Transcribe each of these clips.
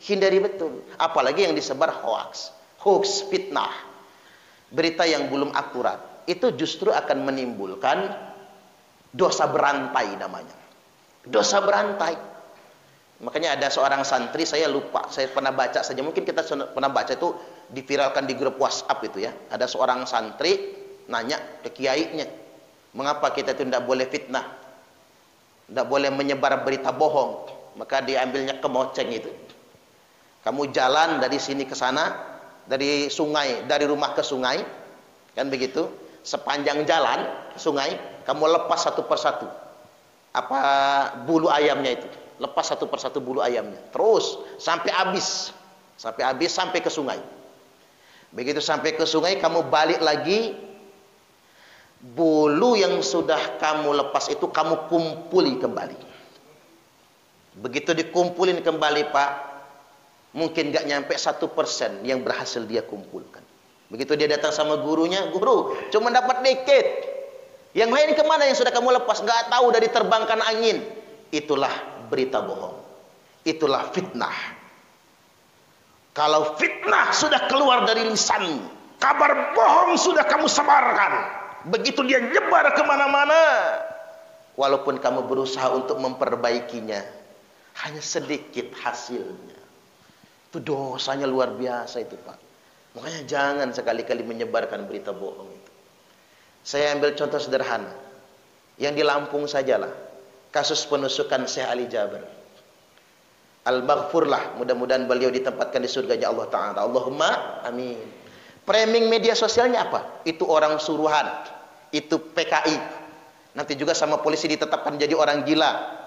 Hindari betul. Apalagi yang disebar hoax, fitnah, berita yang belum akurat. Itu justru akan menimbulkan dosa berantai namanya. Dosa berantai. Makanya ada seorang santri, saya lupa, saya pernah baca saja, mungkin kita pernah baca itu, diviralkan di grup WhatsApp itu ya. Ada seorang santri nanya ke kiainya, mengapa kita itu tidak boleh fitnah, tidak boleh menyebar berita bohong. Maka diambilnya kemoceng itu. Kamu jalan dari sini ke sana, dari sungai, dari rumah ke sungai, kan begitu. Sepanjang jalan ke sungai, kamu lepas satu persatu apa bulu ayamnya itu. Lepas satu persatu bulu ayamnya, terus sampai habis sampai ke sungai. Begitu sampai ke sungai, kamu balik lagi, bulu yang sudah kamu lepas itu kamu kumpuli kembali. Begitu dikumpulin kembali Pak, mungkin gak nyampe 1% yang berhasil dia kumpulkan. Begitu dia datang sama gurunya, guru cuma dapat dikit, yang lain kemana yang sudah kamu lepas? Gak tahu, dari terbangkan angin. Itulah berita bohong, itulah fitnah. Kalau fitnah sudah keluar dari lisan, kabar bohong sudah kamu sebarkan, begitu dia nyebar kemana-mana, walaupun kamu berusaha untuk memperbaikinya, hanya sedikit hasilnya. Itu dosanya luar biasa itu Pak. Makanya jangan sekali-kali menyebarkan berita bohong itu. Saya ambil contoh sederhana, yang di Lampung sajalah, kasus penusukan Syekh Ali Jaber. Al-Maghfurlah, mudah-mudahan beliau ditempatkan di surganya Allah Ta'ala. Allahumma amin. Framing media sosialnya apa? Itu orang suruhan, itu PKI. Nanti juga sama polisi ditetapkan jadi orang gila.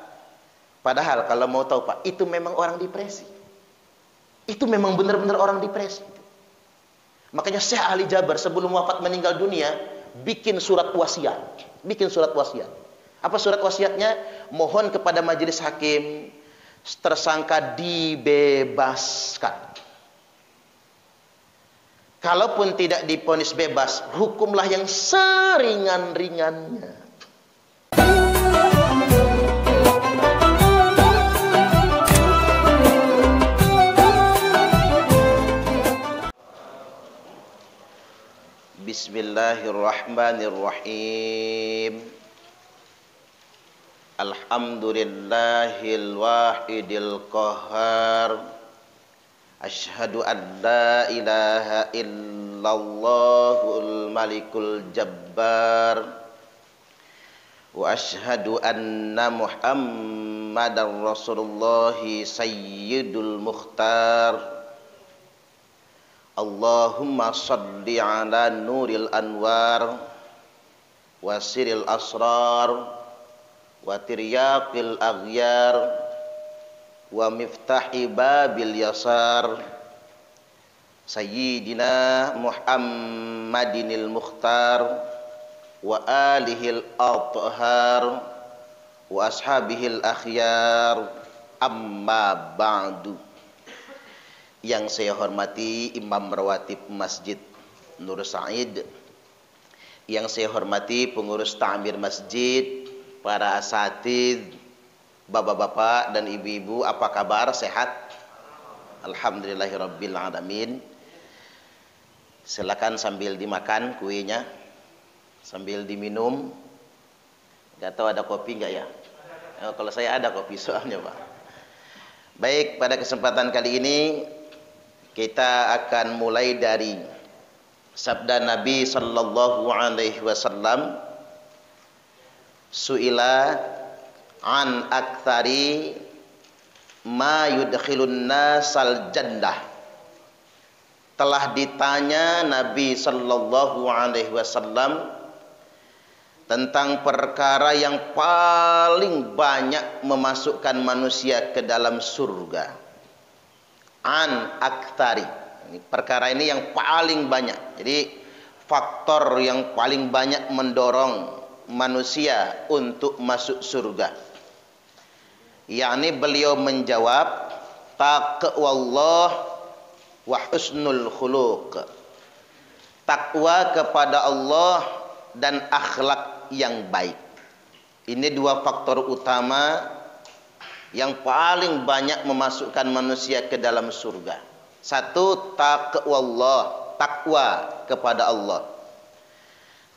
Padahal kalau mau tahu Pak, itu memang orang depresi. Itu memang benar-benar orang depresi. Makanya Syekh Ali Jaber sebelum wafat meninggal dunia, bikin surat wasiat. Apa surat wasiatnya? Mohon kepada majelis hakim, tersangka dibebaskan. Kalaupun tidak divonis bebas, hukumlah yang seringan-ringannya. Bismillahirrahmanirrahim. Alhamdulillahil wahidil qahhar. Asyhadu an la ilaha illallahul malikul jabbar. Wa asyhadu anna Muhammadar Rasulullah sayyidul mukhtar. Allahumma salli ala nuril anwar wa siril asrar wa tiryaqil aghyar wa miftahi babil yasar sayyidina Muhammadinil mukhtar wa alihil athhar wa ashabihil akhyar, amma ba'du. Yang saya hormati Imam Rawatib Masjid Nur Said, yang saya hormati pengurus ta'mir masjid, para asatidz, bapak-bapak dan ibu-ibu, apa kabar? Sehat? Alhamdulillahirabbil alamin. Silakan sambil dimakan kuenya, sambil diminum. Gak tahu ada kopi nggak ya? Kalau saya ada kopi soalnya Pak. Baik, pada kesempatan kali ini kita akan mulai dari sabda Nabi sallallahu alaihi wasallam, su'ila an aktsari ma yudkhilun nasal jannah. Telah ditanya Nabi sallallahu alaihi wasallam tentang perkara yang paling banyak memasukkan manusia ke dalam surga. An aktsari, perkara ini yang paling banyak. Jadi faktor yang paling banyak mendorong manusia untuk masuk surga. Yakni beliau menjawab, taqwallah wa husnul khuluq. Takwa kepada Allah dan akhlak yang baik. Ini dua faktor utama yang paling banyak memasukkan manusia ke dalam surga. Satu, takwa kepada Allah.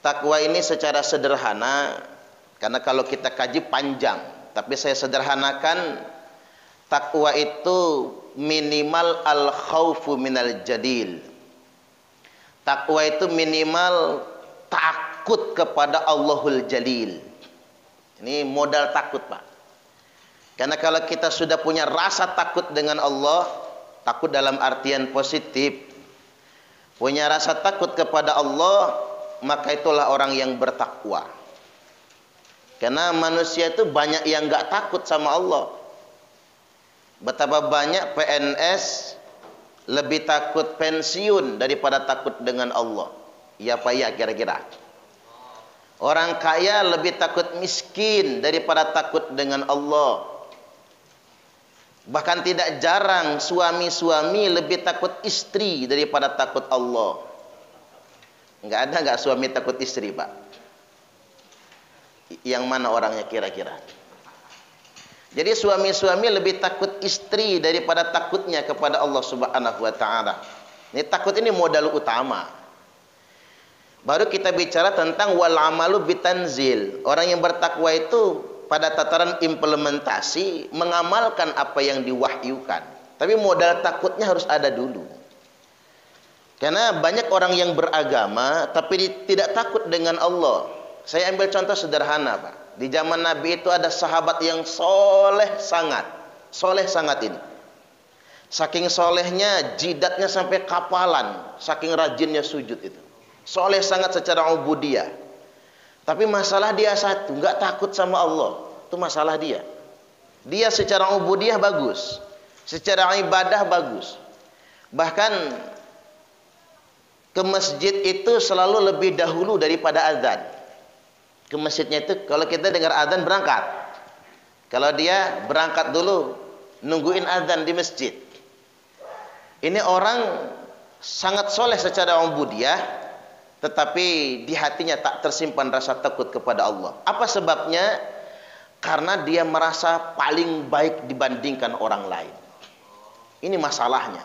Takwa ini secara sederhana, karena kalau kita kaji panjang, tapi saya sederhanakan, takwa itu minimal al-khaufu minal jadil. Takwa itu minimal takut kepada Allahul Jalil. Ini modal takut, Pak. Karena kalau kita sudah punya rasa takut dengan Allah, takut dalam artian positif, punya rasa takut kepada Allah, maka itulah orang yang bertakwa. Karena manusia itu banyak yang gak takut sama Allah. Betapa banyak PNS lebih takut pensiun daripada takut dengan Allah. Ya Pak ya kira-kira. Orang kaya lebih takut miskin daripada takut dengan Allah. Bahkan tidak jarang suami-suami lebih takut istri daripada takut Allah. Enggak ada enggak suami takut istri, Pak? Yang mana orangnya kira-kira? Jadi suami-suami lebih takut istri daripada takutnya kepada Allah Subhanahu wa taala. Ini takut ini modal utama. Baru kita bicara tentang wal amalu bitanzil. Orang yang bertakwa itu pada tataran implementasi mengamalkan apa yang diwahyukan. Tapi modal takutnya harus ada dulu. Karena banyak orang yang beragama tapi tidak takut dengan Allah. Saya ambil contoh sederhana, Pak. Di zaman Nabi itu ada sahabat yang soleh sangat ini. Saking solehnya, jidatnya sampai kapalan, saking rajinnya sujud itu. Soleh sangat secara ubudiyah. Tapi masalah dia satu, nggak takut sama Allah. Itu masalah dia. Dia secara ubudiyah bagus, secara ibadah bagus. Bahkan ke masjid itu selalu lebih dahulu daripada azan. Ke masjidnya itu kalau kita dengar azan berangkat. Kalau dia berangkat dulu nungguin azan di masjid. Ini orang sangat soleh secara ubudiyah, tetapi di hatinya tak tersimpan rasa takut kepada Allah. Apa sebabnya? Karena dia merasa paling baik dibandingkan orang lain. Ini masalahnya.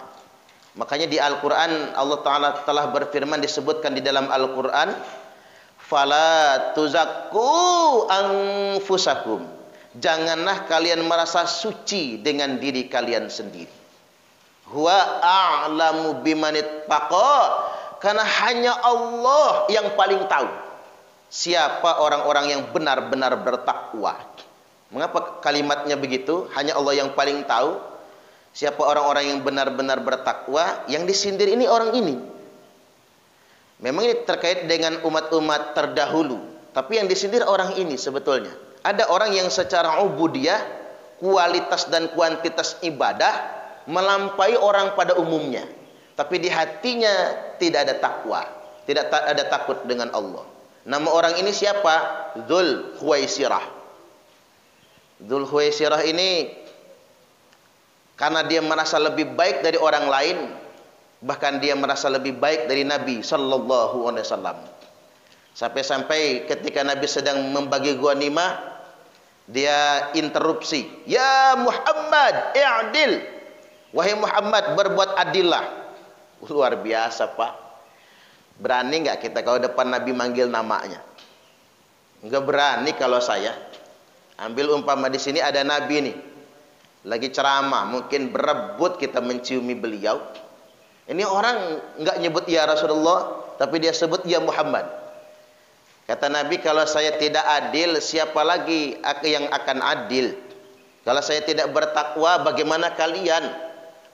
Makanya di Al-Quran Allah Ta'ala telah berfirman, disebutkan di dalam Al-Quran, fala tuzakku anfusakum, janganlah kalian merasa suci dengan diri kalian sendiri. Huwa a'lamu bimanittaqa, karena hanya Allah yang paling tahu siapa orang-orang yang benar-benar bertakwa. Mengapa kalimatnya begitu? Hanya Allah yang paling tahu siapa orang-orang yang benar-benar bertakwa. Yang disindir ini orang ini. Memang ini terkait dengan umat-umat terdahulu, tapi yang disindir orang ini sebetulnya. Ada orang yang secara ubudiyah, kualitas dan kuantitas ibadah melampaui orang pada umumnya, tapi di hatinya tidak ada takwa, tidak ada takut dengan Allah. Nama orang ini siapa? Dzul Khuwaisirah. Dzul Khuwaisirah ini karena dia merasa lebih baik dari orang lain, bahkan dia merasa lebih baik dari Nabi sallallahu alaihi wasallam. Sampai-sampai ketika Nabi sedang membagi ghanimah, dia interupsi, "Ya Muhammad, i'dil." Wahai Muhammad, berbuat adillah. Luar biasa, Pak. Berani enggak kita kalau depan Nabi manggil namanya? Enggak berani kalau saya. Ambil umpama di sini ada Nabi nih, lagi ceramah, mungkin berebut kita menciumi beliau. Ini orang enggak nyebut ya Rasulullah, tapi dia sebut ya Muhammad. Kata Nabi, kalau saya tidak adil, siapa lagi yang akan adil? Kalau saya tidak bertakwa, bagaimana kalian?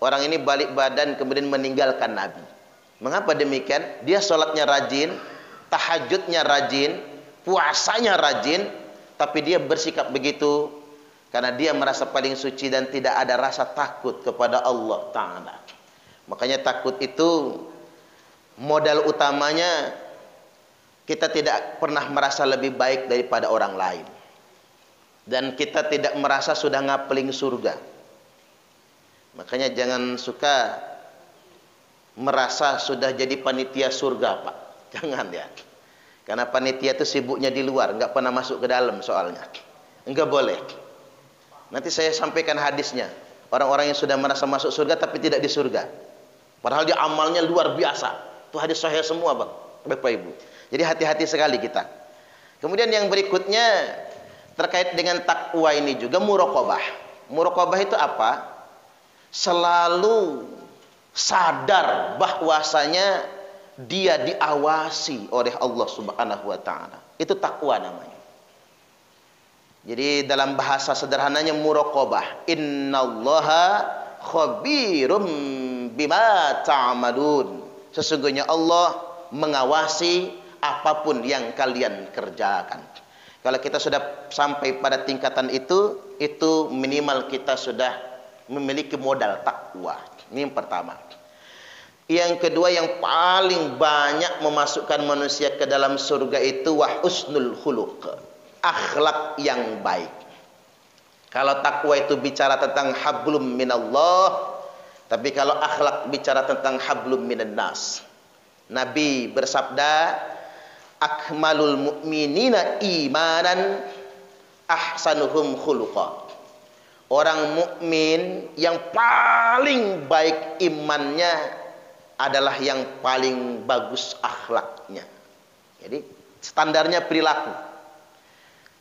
Orang ini balik badan kemudian meninggalkan Nabi. Mengapa demikian? Dia sholatnya rajin, tahajudnya rajin, puasanya rajin, tapi dia bersikap begitu karena dia merasa paling suci dan tidak ada rasa takut kepada Allah Ta'ala. Makanya takut itu modal utamanya, kita tidak pernah merasa lebih baik daripada orang lain. Dan kita tidak merasa sudah ngapeling surga. Makanya jangan suka merasa sudah jadi panitia surga, Pak. Jangan ya. Karena panitia itu sibuknya di luar, nggak pernah masuk ke dalam soalnya. Enggak boleh. Nanti saya sampaikan hadisnya. Orang-orang yang sudah merasa masuk surga tapi tidak di surga. Padahal dia amalnya luar biasa. Itu hadis sahih semua, Bang. Bapak Ibu. Jadi hati-hati sekali kita. Kemudian yang berikutnya terkait dengan takwa ini juga muraqabah. Muraqabah itu apa? Selalu sadar bahwasanya dia diawasi oleh Allah Subhanahu wa taala. Itu takwa namanya. Jadi dalam bahasa sederhananya muraqabah. Innallaha khabirum bima ta'malun. Sesungguhnya Allah mengawasi apapun yang kalian kerjakan. Kalau kita sudah sampai pada tingkatan itu minimal kita sudah memiliki modal takwa. Ini yang pertama. Yang kedua yang paling banyak memasukkan manusia ke dalam surga itu husnul khuluq, akhlak yang baik. Kalau takwa itu bicara tentang hablum minallah, tapi kalau akhlak bicara tentang hablum minan nas. Nabi bersabda, akmalul mu'minina imanan ahsanuhum khuluqa. Orang mukmin yang paling baik imannya adalah yang paling bagus akhlaknya. Jadi standarnya perilaku,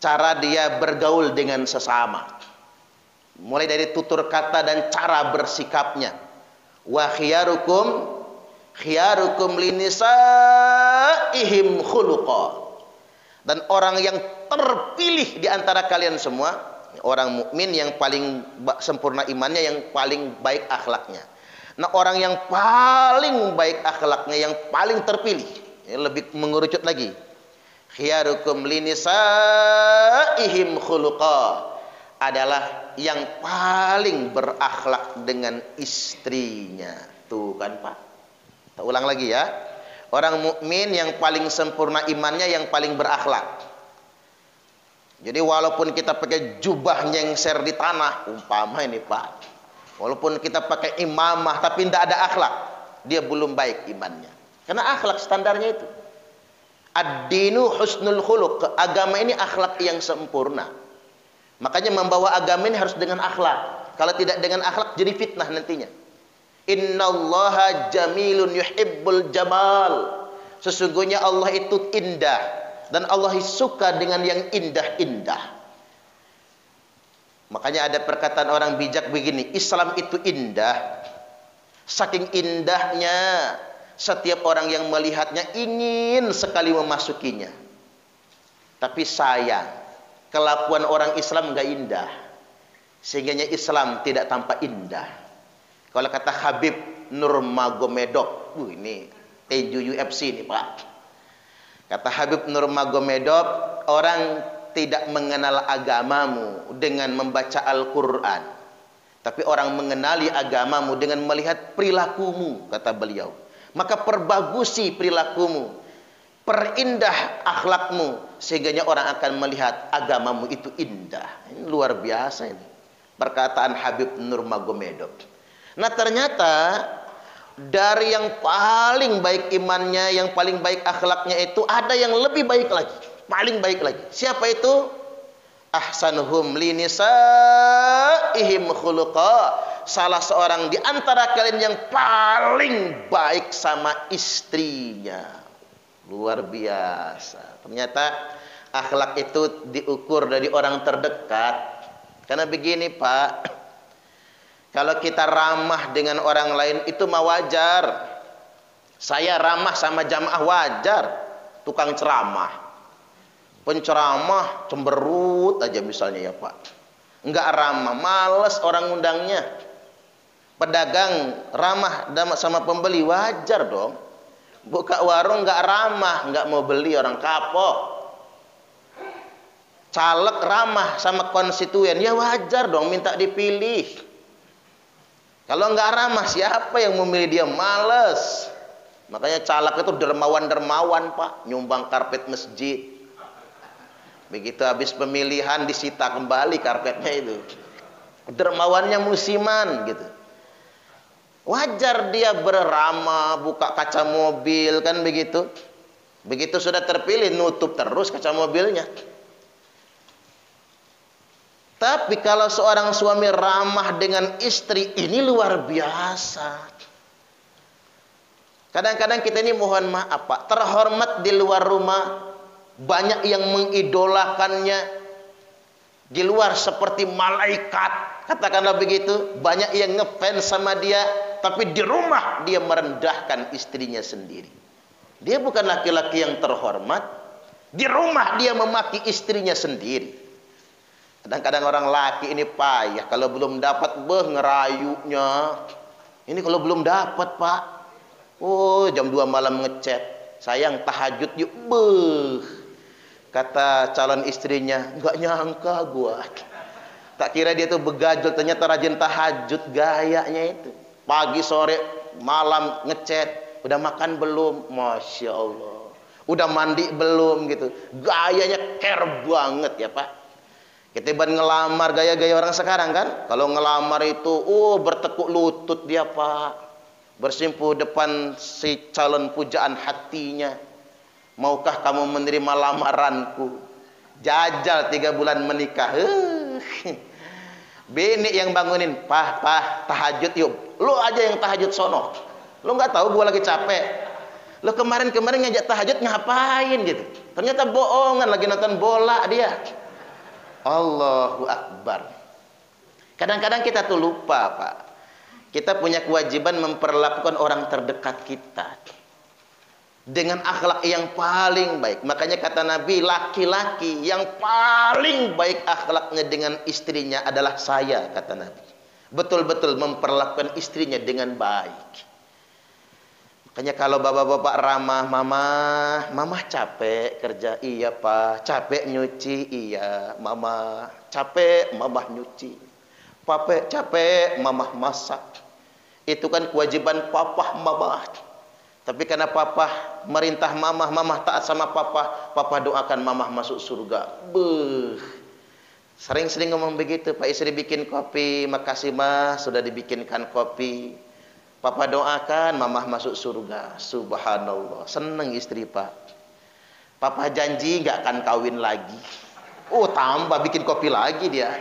cara dia bergaul dengan sesama, mulai dari tutur kata dan cara bersikapnya. Wa khiyarukum linisaihim khuluqa. Dan orang yang terpilih di antara kalian semua, orang mukmin yang paling sempurna imannya, yang paling baik akhlaknya. Nah, orang yang paling baik akhlaknya, yang paling terpilih, lebih mengerucut lagi, khiyarukum linisaihim khuluqa, adalah yang paling berakhlak dengan istrinya. Tuh kan Pak. Kita ulang lagi ya. Orang mukmin yang paling sempurna imannya, yang paling berakhlak. Jadi walaupun kita pakai jubah nyengser di tanah, umpama ini Pak, walaupun kita pakai imamah tapi tidak ada akhlak, dia belum baik imannya. Karena akhlak standarnya itu. Ad-dinu husnul khuluq. Agama ini akhlak yang sempurna. Makanya membawa agama ini harus dengan akhlak. Kalau tidak dengan akhlak jadi fitnah nantinya. Innallaha jamilun yuhibbul jamal. Sesungguhnya Allah itu indah dan Allah suka dengan yang indah-indah. Makanya ada perkataan orang bijak begini, Islam itu indah. Saking indahnya, setiap orang yang melihatnya ingin sekali memasukinya. Tapi sayang, kelakuan orang Islam enggak indah. Sehingga Islam tidak tampak indah. Kalau kata Habib Nurmagomedov, ini tinju UFC ini Pak. Kata Habib Nurmagomedov, orang tidak mengenal agamamu dengan membaca Al-Quran, tapi orang mengenali agamamu dengan melihat perilakumu, kata beliau. Maka perbagusi perilakumu, perindah akhlakmu, sehingga orang akan melihat agamamu itu indah. Ini luar biasa ini perkataan Habib Nurmagomedov. Nah ternyata dari yang paling baik imannya, yang paling baik akhlaknya itu ada yang lebih baik lagi. Paling baik lagi. Siapa itu? Ahsanuhum linisaihim khuluqa. Salah seorang di antara kalian yang paling baik sama istrinya. Luar biasa. Ternyata akhlak itu diukur dari orang terdekat. Karena begini Pak, kalau kita ramah dengan orang lain itu mah wajar. Saya ramah sama jamaah wajar. Tukang ceramah, penceramah cemberut aja misalnya ya Pak, enggak ramah, males orang undangnya. Pedagang ramah sama pembeli wajar dong. Buka warung enggak ramah, enggak mau beli, orang kapok. Caleg ramah sama konstituen, ya wajar dong minta dipilih. Kalau enggak ramah, siapa yang memilih dia? Males. Makanya caleg itu dermawan-dermawan Pak, nyumbang karpet masjid. Begitu habis pemilihan disita kembali karpetnya itu. Dermawannya musiman gitu. Wajar dia beramah, buka kaca mobil kan begitu. Begitu sudah terpilih nutup terus kaca mobilnya. Tapi kalau seorang suami ramah dengan istri, ini luar biasa. Kadang-kadang kita ini mohon maaf Pak, terhormat di luar rumah, banyak yang mengidolakannya, di luar seperti malaikat, katakanlah begitu, banyak yang ngefans sama dia, tapi di rumah dia merendahkan istrinya sendiri. Dia bukan laki-laki yang terhormat, di rumah dia memaki istrinya sendiri. Kadang-kadang orang laki ini payah, kalau belum dapat ngerayunya. Ini kalau belum dapat Pak, oh jam 2 malam ngechat, sayang tahajud yuk. Kata calon istrinya, nggak nyangka gua, tak kira dia tuh begajul, ternyata rajin tahajud. Gayanya itu pagi sore malam ngechat, udah makan belum, masya Allah, udah mandi belum gitu. Gayanya care banget ya Pak. Ketiban ngelamar gaya-gaya orang sekarang kan, kalau ngelamar itu bertekuk lutut dia Pak, bersimpuh depan si calon pujaan hatinya. Maukah kamu menerima lamaranku? Jajal 3 bulan menikah. Bini yang bangunin, pah tahajud yuk. Lu aja yang tahajud sono. Lu nggak tahu gua lagi capek. Lu kemarin ngajak tahajud ngapain gitu? Ternyata bohongan, lagi nonton bola dia. Allahu Akbar. Kadang-kadang kita tuh lupa Pak, kita punya kewajiban memperlakukan orang terdekat kita dengan akhlak yang paling baik. Makanya kata Nabi, laki-laki yang paling baik akhlaknya dengan istrinya adalah saya, kata Nabi. Betul-betul memperlakukan istrinya dengan baik. Makanya kalau bapak-bapak ramah, mama capek kerja, iya Pak. Capek nyuci, iya mama. Capek mama nyuci. Papa capek mama masak. Itu kan kewajiban papa mama. Tapi karena papa merintah mama taat sama papa doakan mama masuk surga. Sering-sering ngomong begitu, Pak istri bikin kopi, makasih mah sudah dibikinkan kopi. Papa doakan mama masuk surga. Subhanallah, seneng istri Pak. Papa janji nggak akan kawin lagi. Tambah bikin kopi lagi dia.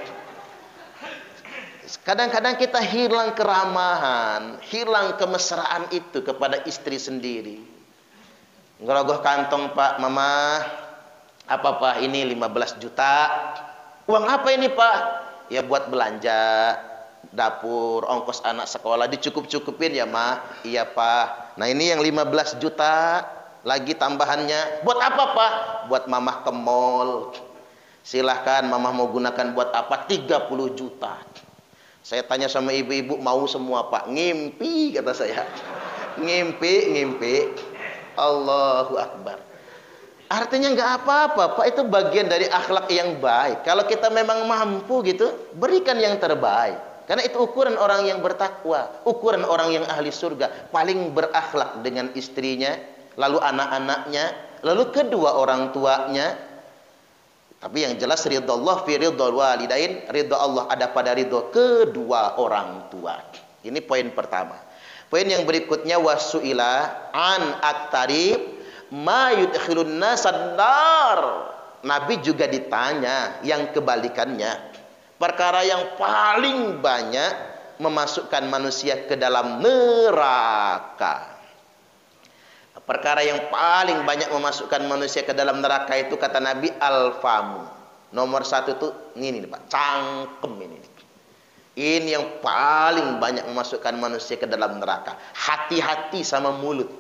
Kadang-kadang kita hilang keramahan, hilang kemesraan itu kepada istri sendiri. Ngerogoh kantong Pak, mama, apa Pak ini 15 juta. Uang apa ini Pak? Ya buat belanja dapur, ongkos anak sekolah, dicukup-cukupin ya Ma. Iya Pak. Nah ini yang 15 juta lagi tambahannya. Buat apa Pak? Buat mama ke mall. Silahkan mama mau gunakan buat apa? 30 juta. Saya tanya sama ibu-ibu, mau semua Pak? Ngimpi kata saya. Ngimpi. Allahu Akbar. Artinya nggak apa-apa Pak, itu bagian dari akhlak yang baik. Kalau kita memang mampu gitu, berikan yang terbaik. Karena itu ukuran orang yang bertakwa, ukuran orang yang ahli surga, paling berakhlak dengan istrinya, lalu anak-anaknya, lalu kedua orang tuanya. Tapi yang jelas ridha Allah fi ridhal walidain, ridha Allah ada pada ridha kedua orang tua. Ini poin pertama. Poin yang berikutnya, wasuila an aktarib ma yudkhilun nasan nar. Nabi juga ditanya yang kebalikannya, perkara yang paling banyak memasukkan manusia ke dalam neraka. Perkara yang paling banyak memasukkan manusia ke dalam neraka itu kata Nabi al-famu. Nomor 1 itu ini nih Pak, cangkem ini. Ini yang paling banyak memasukkan manusia ke dalam neraka. Hati-hati sama mulut.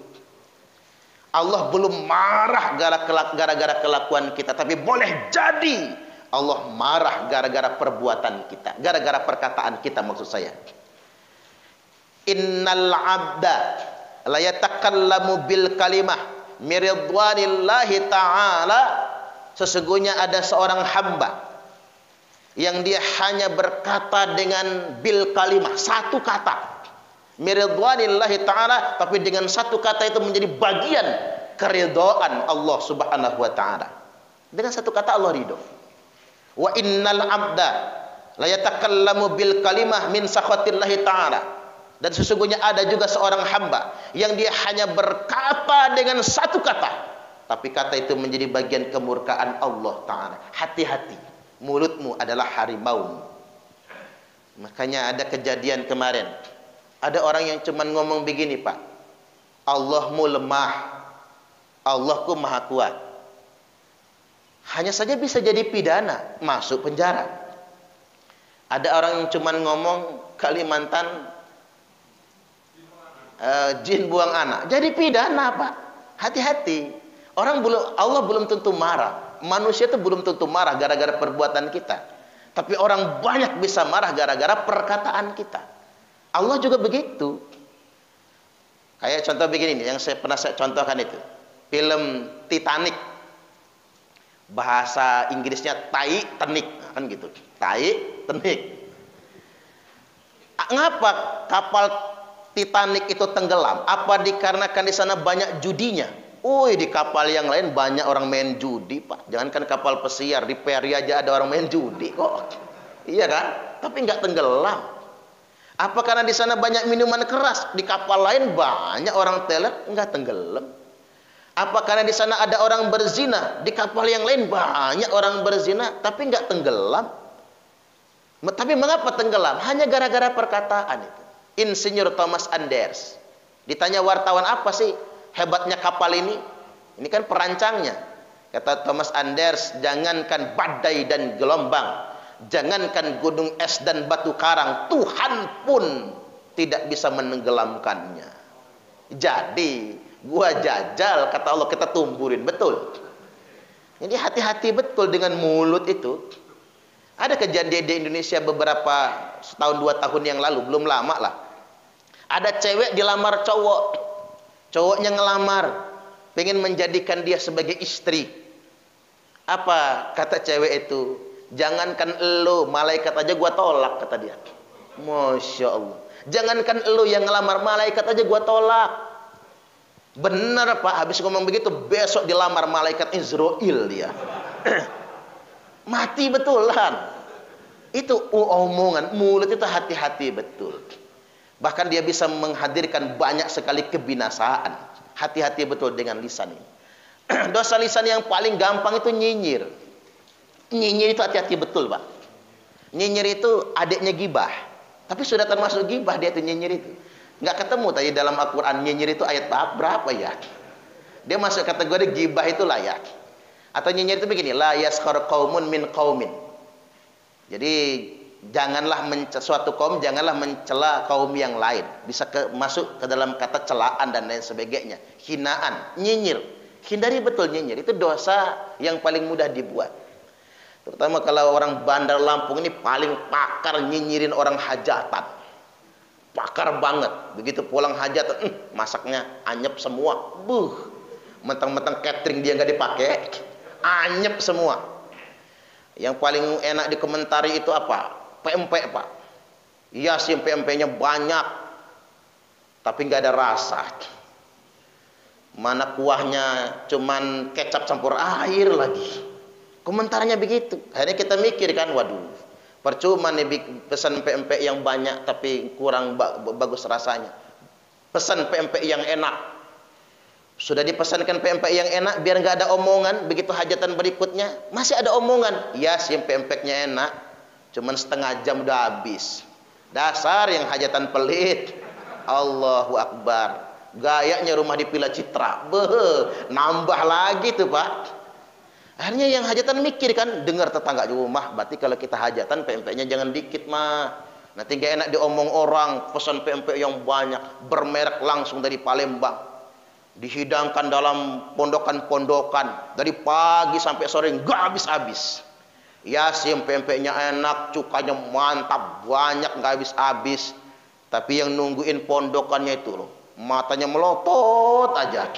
Allah belum marah gara-gara kelakuan kita, tapi boleh jadi Allah marah gara-gara perbuatan kita, gara-gara perkataan kita maksud saya. Innal abda la yatakallamu bil kalimah miridwanillahi ta'ala. Sesungguhnya ada seorang hamba yang dia hanya berkata dengan bil kalimah, satu kata, miridwanillahi ta'ala, tapi dengan satu kata itu menjadi bagian keridhaan Allah subhanahu wa ta'ala. Dengan satu kata Allah ridho. Wa innal abda la yatakallamu bil kalimah min sakhatillahi ta'ala. Dan sesungguhnya ada juga seorang hamba yang dia hanya berkata dengan satu kata, tapi kata itu menjadi bagian kemurkaan Allah Ta'ala. Hati-hati. mulutmu adalah harimau. Makanya ada kejadian kemarin, ada orang yang cuman ngomong begini, Pak, Allahmu lemah, Allahku maha kuat. Hanya saja bisa jadi pidana, masuk penjara. Ada orang yang cuman ngomong Kalimantan jin buang anak, jadi pidana, Pak. Hati-hati. Allah belum tentu marah. Manusia itu belum tentu marah gara-gara perbuatan kita. Tapi orang banyak bisa marah gara-gara perkataan kita. Allah juga begitu. Kayak contoh begini nih, yang pernah saya contohkan itu. Film Titanic. Bahasa Inggrisnya Titanic, kan gitu. Titanic. Ngapa kapal Titanic itu tenggelam? Apa dikarenakan di sana banyak judinya? Di kapal yang lain banyak orang main judi, Pak. Jangankan kapal pesiar, di peri aja ada orang main judi kok. Iya kan? Tapi nggak tenggelam. Apa karena di sana banyak minuman keras? Di kapal lain banyak orang teler, nggak tenggelam. Apa karena di sana ada orang berzina? Di kapal yang lain banyak orang berzina, tapi nggak tenggelam. Tapi mengapa tenggelam? Hanya gara-gara perkataan itu. Insinyur Thomas Anders ditanya wartawan, apa sih hebatnya kapal ini? Ini kan perancangnya. Kata Thomas Anders, jangankan badai dan gelombang, jangankan gunung es dan batu karang, Tuhan pun tidak bisa menenggelamkannya. Jadi gua jajal, kata Allah, kita tumburin. Betul. Jadi hati-hati betul dengan mulut itu. Ada kejadian di Indonesia beberapa setahun 2 tahun yang lalu, belum lama lah. Ada cewek dilamar cowok. Cowoknya ngelamar, pengen menjadikan dia sebagai istri. Apa kata cewek itu? Jangankan elo, malaikat aja gua tolak, kata dia. Masya Allah. Jangankan elo yang ngelamar, malaikat aja gua tolak. Bener, Pak. Habis ngomong begitu, besok dilamar malaikat Israel dia. Mati betulan. Itu omongan mulut itu, hati-hati betul. Bahkan dia bisa menghadirkan banyak sekali kebinasaan. Hati-hati betul dengan lisan ini. Dosa lisan yang paling gampang itu nyinyir. Nyinyir itu hati-hati betul, Pak. Nyinyir itu adiknya gibah. Tapi sudah termasuk gibah dia itu, nyinyir itu. Nggak ketemu tadi dalam Al-Quran nyinyir itu ayat berapa ya? Dia masuk kategori gibah itu layak. Atau nyinyir itu begini, la yaskhar qaumun min qaumin. Jadi janganlah suatu kaum janganlah mencela kaum yang lain. Bisa masuk ke dalam kata celaan dan lain sebagainya. Hinaan, nyinyir. Hindari betul nyinyir. Itu dosa yang paling mudah dibuat. Terutama kalau orang Bandar Lampung ini paling pakar nyinyirin orang hajatan. Pakar banget. Begitu pulang hajatan, masaknya anyep semua. Mentang-mentang catering dia nggak dipakai, anyep semua. Yang paling enak dikomentari itu apa? PMP, Pak. Iya sih, PMP-nya banyak, tapi nggak ada rasa. Mana kuahnya cuman kecap campur air lagi. Komentarnya begitu. Akhirnya kita mikir kan, waduh, percuma nih pesan PMP yang banyak tapi kurang bagus rasanya. Pesan PMP yang enak. Sudah dipesankan PMP yang enak biar nggak ada omongan. Begitu hajatan berikutnya masih ada omongan. Ya sih, PMP-nya enak, cuman setengah jam udah habis. Dasar yang hajatan pelit. Allahu Akbar. Gayanya rumah di Villa Citra. Nambah lagi tuh, Pak. Akhirnya yang hajatan mikir kan, dengar tetangga di rumah, berarti kalau kita hajatan PMP-nya jangan dikit, mah. Nanti gak enak diomong orang, pesan PMP yang banyak, bermerek langsung dari Palembang. Dihidangkan dalam pondokan-pondokan, dari pagi sampai sore nggak habis-habis. Yasin PMP-nya enak, cukanya mantap, banyak nggak habis-habis. Tapi yang nungguin pondokannya itu loh, matanya melotot aja,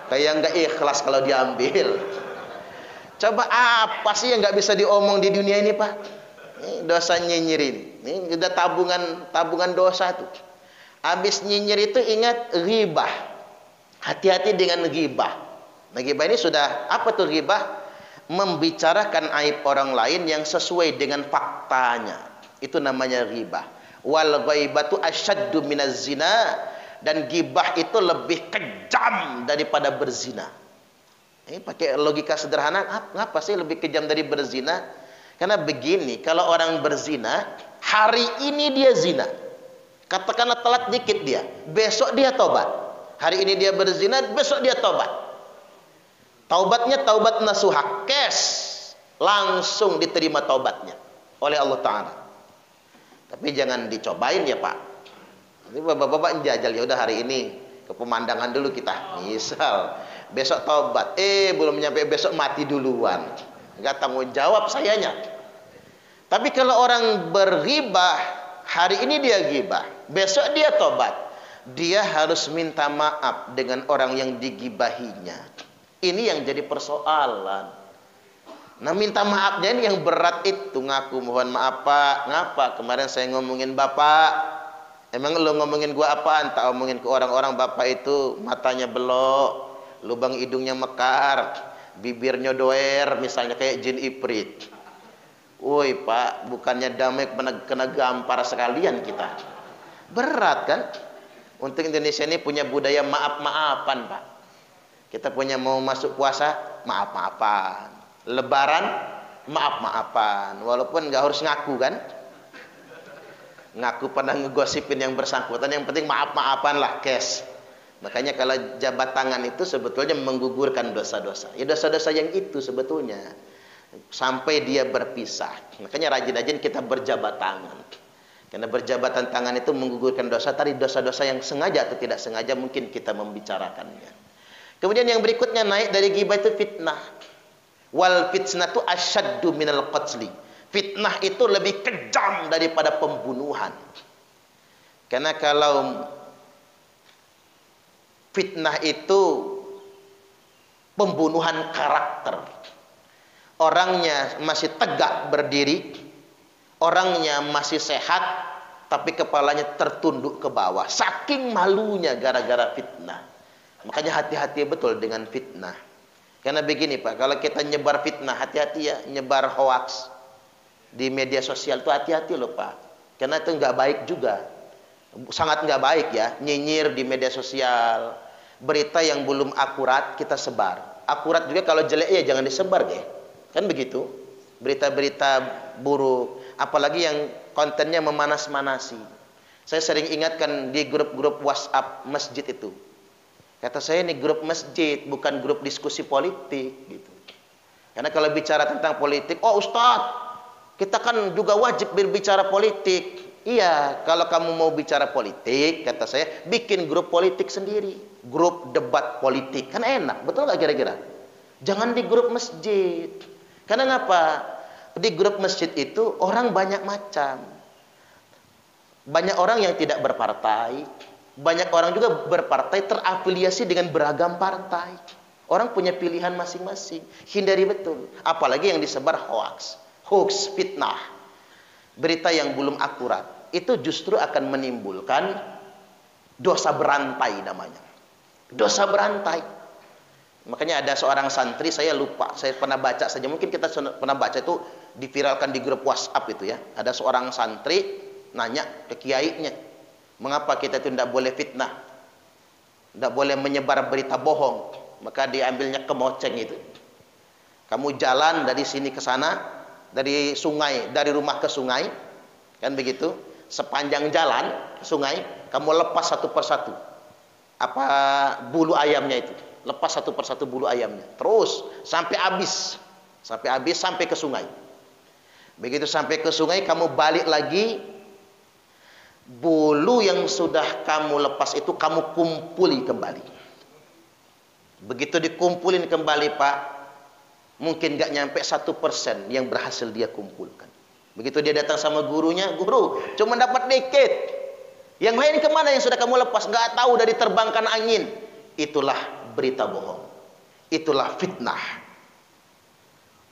kayak nggak ikhlas kalau diambil. Coba apa sih yang nggak bisa diomong di dunia ini, Pak? Ini dosa nyinyir ini. Ini udah tabungan dosa tuh. Habis nyinyir itu ingat ghibah. Hati-hati dengan ghibah. Nah, ghibah ini sudah apa tuh ghibah? Membicarakan aib orang lain yang sesuai dengan faktanya. Itu namanya ghibah. Wal ghaibatu asyaddu minaz zina, dan ghibah itu lebih kejam daripada berzina. Ini pakai logika sederhana, ngapa sih lebih kejam dari berzina? Karena begini, kalau orang berzina, hari ini dia zina. Katakanlah telat dikit dia, besok dia tobat. Hari ini dia berzina, besok dia tobat. Taubatnya taubat nasuha, kes. Langsung diterima taubatnya oleh Allah Ta'ala. Tapi jangan dicobain ya Pak. Nanti bapak-bapak jajal, ya udah hari ini ke pemandangan dulu kita. Misal, besok tobat. Belum nyampe besok mati duluan. Enggak tanggung jawab sayanya. Tapi kalau orang berghibah, hari ini dia ghibah, besok dia tobat. Dia harus minta maaf dengan orang yang digibahinya. Ini yang jadi persoalan. Nah, minta maafnya ini yang berat itu. Ngaku, mohon maaf Pak. Ngapa? Kemarin saya ngomongin Bapak. Emang lo ngomongin gua apaan? Tak ngomongin ke orang-orang Bapak itu matanya belok, lubang hidungnya mekar, bibirnya doer, misalnya kayak jin iprit. Woi Pak, bukannya damai kena gampar sekalian kita. Berat kan? Untuk Indonesia ini punya budaya maaf-maafan Pak. Kita punya mau masuk puasa, maaf-maafan. Lebaran, maaf-maafan. Walaupun nggak harus ngaku kan? Ngaku pernah ngegosipin yang bersangkutan, yang penting maaf-maafan lah, kes. Makanya kalau jabat tangan itu sebetulnya menggugurkan dosa-dosa. Ya dosa-dosa yang itu sebetulnya. Sampai dia berpisah. Makanya rajin-rajin kita berjabat tangan. Karena berjabatan tangan itu menggugurkan dosa. Tadi dosa-dosa yang sengaja atau tidak sengaja mungkin kita membicarakannya. Kemudian yang berikutnya naik dari ghibah itu fitnah. Wal fitnatu asyaddu minal qatli. Fitnah itu lebih kejam daripada pembunuhan. Karena kalau fitnah itu pembunuhan karakter. Orangnya masih tegak berdiri, orangnya masih sehat, tapi kepalanya tertunduk ke bawah. Saking malunya gara-gara fitnah. Makanya hati-hati betul dengan fitnah. Karena begini Pak, kalau kita nyebar fitnah, hati-hati ya, nyebar hoax di media sosial itu hati-hati loh Pak. Karena itu nggak baik juga, sangat nggak baik ya, nyinyir di media sosial, berita yang belum akurat kita sebar. Akurat juga kalau jelek ya jangan disebar ya, kan begitu. Berita-berita buruk, apalagi yang kontennya memanas-manasi. Saya sering ingatkan di grup-grup WhatsApp masjid itu. Kata saya ini grup masjid, bukan grup diskusi politik gitu. Karena kalau bicara tentang politik, oh Ustadz, kita kan juga wajib berbicara politik. Iya, kalau kamu mau bicara politik, kata saya, bikin grup politik sendiri. Grup debat politik, kan enak, betul nggak kira-kira? Jangan di grup masjid. Karena ngapa? Di grup masjid itu orang banyak macam. Banyak orang yang tidak berpartai. Banyak orang juga berpartai terafiliasi dengan beragam partai. Orang punya pilihan masing-masing. Hindari betul. Apalagi yang disebar hoax. Hoax, fitnah. Berita yang belum akurat. Itu justru akan menimbulkan dosa berantai namanya. Dosa berantai. Makanya ada seorang santri, saya lupa. Saya pernah baca saja. Mungkin kita pernah baca itu diviralkan di grup WhatsApp itu ya. Ada seorang santri nanya ke kiainya. Mengapa kita itu tidak boleh fitnah, tidak boleh menyebar berita bohong? Maka diambilnya kemoceng itu. Kamu jalan dari sini ke sana, dari sungai, dari rumah ke sungai, kan begitu? Sepanjang jalan sungai, kamu lepas satu persatu apa bulu ayamnya itu, lepas satu persatu bulu ayamnya, terus sampai habis, sampai ke sungai. Begitu sampai ke sungai, kamu balik lagi. Bulu yang sudah kamu lepas itu kamu kumpuli kembali. Begitu dikumpulin kembali Pak, mungkin gak nyampe 1% yang berhasil dia kumpulkan. Begitu dia datang sama gurunya, guru cuma dapat dikit. Yang lain kemana yang sudah kamu lepas? Gak tahu, dari terbangkan angin. Itulah berita bohong. Itulah fitnah.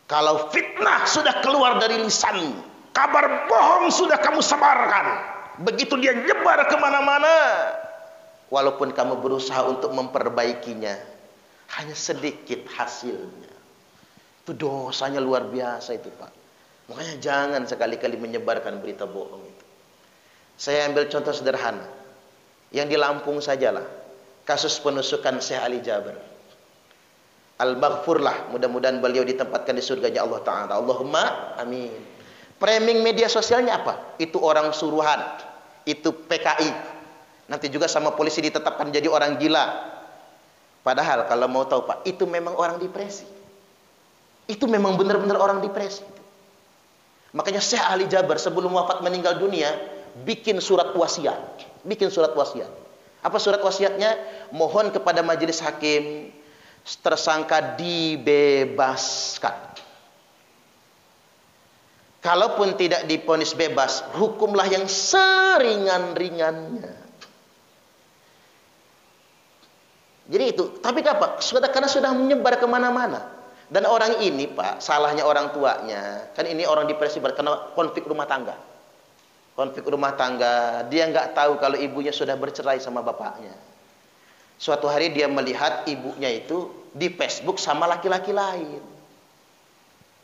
Kalau fitnah sudah keluar dari lisanmu, kabar bohong sudah kamu sebarkan, begitu dia nyebar kemana-mana, walaupun kamu berusaha untuk memperbaikinya, hanya sedikit hasilnya. Itu dosanya luar biasa itu Pak. Makanya jangan sekali-kali menyebarkan berita bohong itu. Saya ambil contoh sederhana. Yang di Lampung sajalah. Kasus penusukan Syekh Ali Jaber. Al-Maghfur lah. Mudah-mudahan beliau ditempatkan di surganya Allah Ta'ala. Allahumma amin. Framing media sosialnya apa? Itu orang suruhan, itu PKI. Nanti juga sama polisi ditetapkan jadi orang gila. Padahal kalau mau tahu Pak, itu memang orang depresi. Itu memang benar-benar orang depresi. Makanya Syekh Ali Jaber sebelum wafat meninggal dunia bikin surat wasiat. Bikin surat wasiat. Apa surat wasiatnya? Mohon kepada majelis hakim tersangka dibebaskan. Kalaupun tidak divonis bebas, hukumlah yang seringan-ringannya. Jadi itu, tapi apa? Karena sudah menyebar kemana-mana. Dan orang ini Pak, salahnya orang tuanya. Kan ini orang depresi karena konflik rumah tangga. Konflik rumah tangga, dia nggak tahu kalau ibunya sudah bercerai sama bapaknya. Suatu hari dia melihat ibunya itu di Facebook sama laki-laki lain.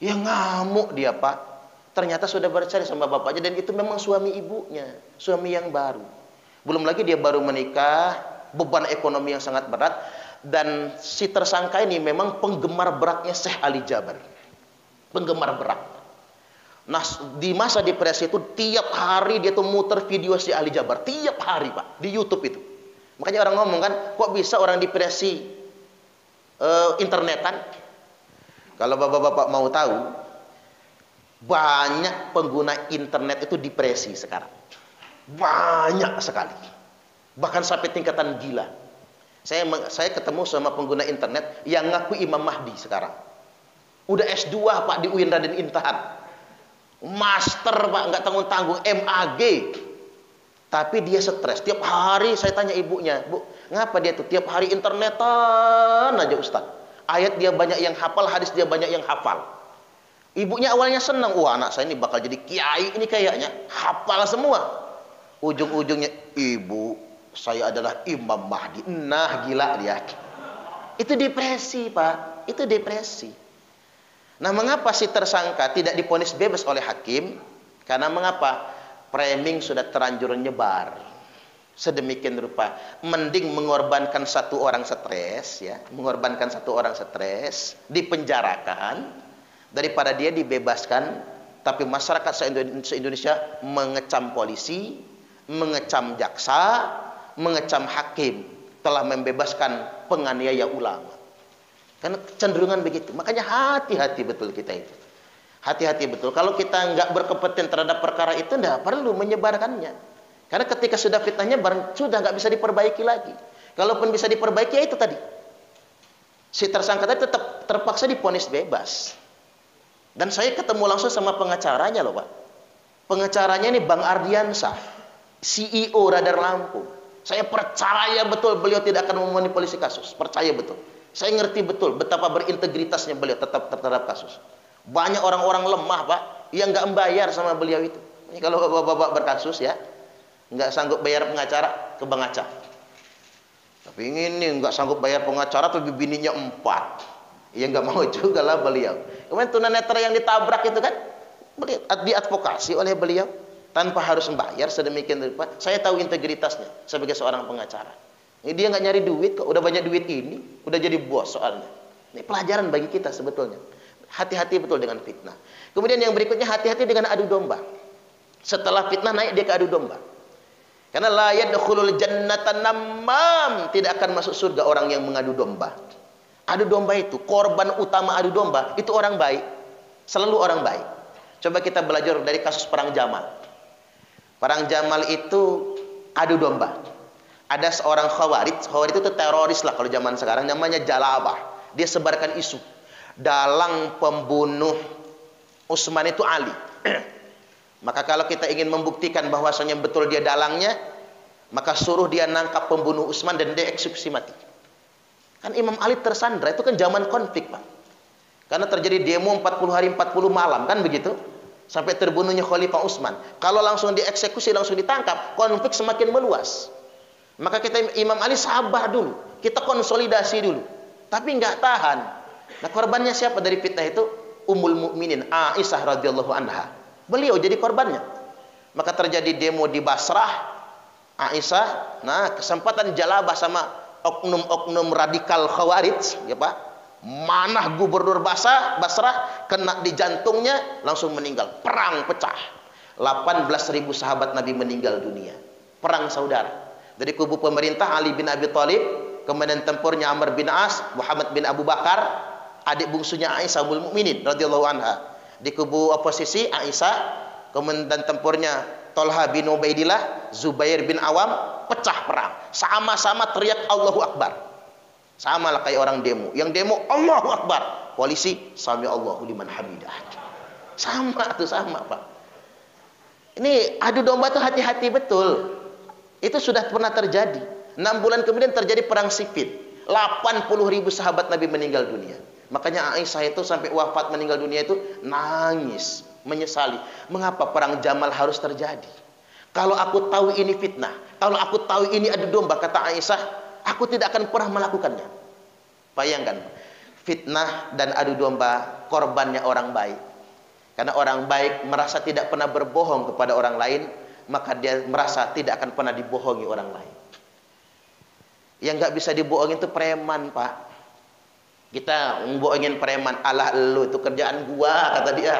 Ya ngamuk dia Pak. Ternyata sudah bercerai sama bapaknya dan itu memang suami ibunya, suami yang baru. Belum lagi dia baru menikah, beban ekonomi yang sangat berat. Dan si tersangka ini memang penggemar beratnya Syekh Ali Jaber. Penggemar berat. Nah, di masa depresi itu tiap hari dia tuh muter video si Ali Jaber. Tiap hari Pak, di YouTube itu. Makanya orang ngomong kan, kok bisa orang depresi internetan? Kalau bapak-bapak mau tahu, banyak pengguna internet itu depresi sekarang. Banyak sekali. Bahkan sampai tingkatan gila. Saya ketemu sama pengguna internet yang ngaku Imam Mahdi sekarang. Udah S2 Pak di UIN Raden Intahan. Master Pak, nggak tanggung-tanggung, MAG. Tapi dia stres. Tiap hari saya tanya ibunya, Bu, ngapa dia tuh tiap hari internetan aja Ustaz? Ayat dia banyak yang hafal, hadis dia banyak yang hafal. Ibunya awalnya senang, wah anak saya ini bakal jadi kiai ini kayaknya, hafal semua. Ujung-ujungnya, ibu, saya adalah Imam Mahdi. Nah, gila dia. Itu depresi, Pak. Itu depresi. Nah, mengapa si tersangka tidak divonis bebas oleh hakim? Karena mengapa? Framing sudah terlanjur nyebar. Sedemikian rupa. Mending mengorbankan satu orang stres, ya, mengorbankan satu orang stres, dipenjarakan, daripada dia dibebaskan, tapi masyarakat se-Indonesia mengecam polisi, mengecam jaksa, mengecam hakim telah membebaskan penganiaya ulama. Karena cenderungan begitu. Makanya hati-hati betul kita itu. Hati-hati betul. Kalau kita nggak berkompeten terhadap perkara itu, nggak perlu menyebarkannya. Karena ketika sudah fitnahnya sudah nggak bisa diperbaiki lagi. Kalaupun bisa diperbaiki, ya itu tadi. Si tersangka tadi tetap terpaksa divonis bebas. Dan saya ketemu langsung sama pengacaranya loh Pak. Pengacaranya ini Bang Ardiansah, CEO Radar Lampung. Saya percaya betul beliau tidak akan memonopolisi kasus. Percaya betul. Saya ngerti betul betapa berintegritasnya beliau tetap terhadap kasus. Banyak orang-orang lemah Pak yang nggak membayar sama beliau itu. Ini kalau bapak-bapak berkasus ya, nggak sanggup bayar pengacara ke Bang Aca. Tapi ini nggak sanggup bayar pengacara tapi bininya 4. Ya nggak mau juga lah beliau. Kemudian tunanetra yang ditabrak itu kan diadvokasi oleh beliau tanpa harus membayar sedemikian rupa. Saya tahu integritasnya sebagai seorang pengacara. Ini dia nggak nyari duit kok, udah banyak duit ini, udah jadi bos soalnya. Ini pelajaran bagi kita sebetulnya. Hati-hati betul dengan fitnah. Kemudian yang berikutnya hati-hati dengan adu domba. Setelah fitnah naik dia ke adu domba. Karena la yadkhulul jannata namam, tidak akan masuk surga orang yang mengadu domba. Adu domba itu, korban utama adu domba itu orang baik. Selalu orang baik. Coba kita belajar dari kasus perang Jamal. Perang Jamal itu adu domba. Ada seorang khawarij itu teroris lah kalau zaman sekarang, namanya Jalabah. Dia sebarkan isu dalang pembunuh Utsman itu Ali. Maka kalau kita ingin membuktikan bahwasanya betul dia dalangnya, maka suruh dia nangkap pembunuh Utsman dan dia eksekusi mati. Kan Imam Ali tersandra, itu kan zaman konflik Pak. Karena terjadi demo 40 hari 40 malam kan begitu. Sampai terbunuhnya Khalifah Utsman. Kalau langsung dieksekusi, langsung ditangkap, konflik semakin meluas. Maka kita Imam Ali sabar dulu, kita konsolidasi dulu. Tapi nggak tahan. Nah, korbannya siapa dari fitnah itu? Ummul Mukminin Aisyah radhiyallahu anha. Beliau jadi korbannya. Maka terjadi demo di Basrah. Aisyah, nah kesempatan Jalabah sama oknum-oknum radikal Khawarij, ya Pak, Manah gubernur Basrah kena di jantungnya, langsung meninggal. Perang pecah. 18.000 sahabat Nabi meninggal dunia. Perang saudara. Dari kubu pemerintah Ali bin Abi Thalib, kemudian tempurnya Amr bin As, Muhammad bin Abu Bakar, adik bungsunya Aisyah ummul mukminin radhiyallahu anha. Di kubu oposisi Aisyah, kemudian tempurnya Tolha bin Ubaidillah, Zubair bin Awam, pecah perang. Sama-sama teriak Allahu Akbar. Sama lah kayak orang demo. Yang demo Allahu Akbar. Polisi sami Allahu liman hamidah. Sama tuh, sama Pak. Ini adu domba tuh hati-hati betul. Itu sudah pernah terjadi. 6 bulan kemudian terjadi perang Siffin. 80.000 sahabat Nabi meninggal dunia. Makanya Aisyah itu sampai wafat meninggal dunia itu nangis, menyesali. Mengapa perang Jamal harus terjadi? Kalau aku tahu ini fitnah, kalau aku tahu ini adu domba, kata Aisyah, aku tidak akan pernah melakukannya. Bayangkan, fitnah dan adu domba, korbannya orang baik. Karena orang baik merasa tidak pernah berbohong kepada orang lain, maka dia merasa tidak akan pernah dibohongi orang lain. Yang nggak bisa dibohongin itu preman, Pak. Kita ngebohongin preman, alah lu itu kerjaan gua, kata dia.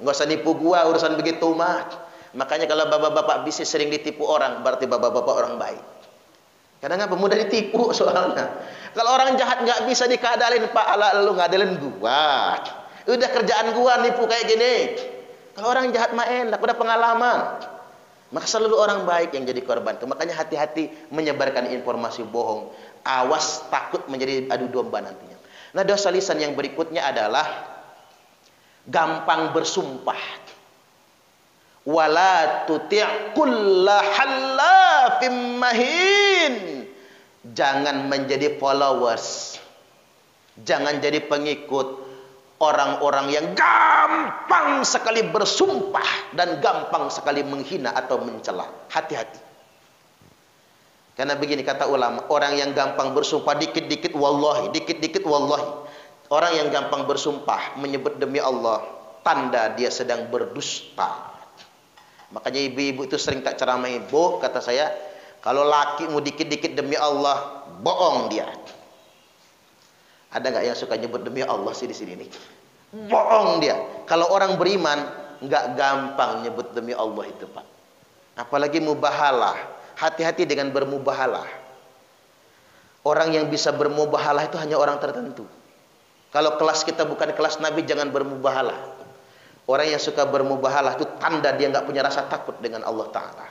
Nggak usah nipu gua, urusan begitu mah. Makanya kalau bapak-bapak bisnis sering ditipu orang, berarti bapak-bapak orang baik. Karena ngapa? Mudah ditipu soalnya. Kalau orang jahat nggak bisa dikadalin, Pak, ala lu ngadalin gua. Udah kerjaan gua nipu kayak gini. Kalau orang jahat mah enak, udah pengalaman. Maka selalu orang baik yang jadi korban. Makanya hati-hati menyebarkan informasi bohong. Awas takut menjadi adu domba nantinya. Nah, dosa lisan yang berikutnya adalah gampang bersumpah. Wala tuti' kulla hallafim mahin. Jangan menjadi followers, jangan jadi pengikut orang-orang yang gampang sekali bersumpah dan gampang sekali menghina atau mencela. Hati-hati. Karena begini kata ulama, orang yang gampang bersumpah dikit-dikit wallahi, dikit-dikit wallahi. Orang yang gampang bersumpah menyebut demi Allah, tanda dia sedang berdusta. Makanya ibu-ibu itu sering tak ceramahi, Bu, kata saya, kalau lakimu dikit-dikit demi Allah, bohong dia. Ada nggak yang suka nyebut demi Allah sih di sini nih? Bohong dia. Kalau orang beriman nggak gampang nyebut demi Allah itu, Pak. Apalagi mubahalah. Hati-hati dengan bermubahalah. Orang yang bisa bermubahalah itu hanya orang tertentu. Kalau kelas kita bukan kelas Nabi, jangan bermubahalah. Orang yang suka bermubahalah itu tanda dia nggak punya rasa takut dengan Allah Ta'ala.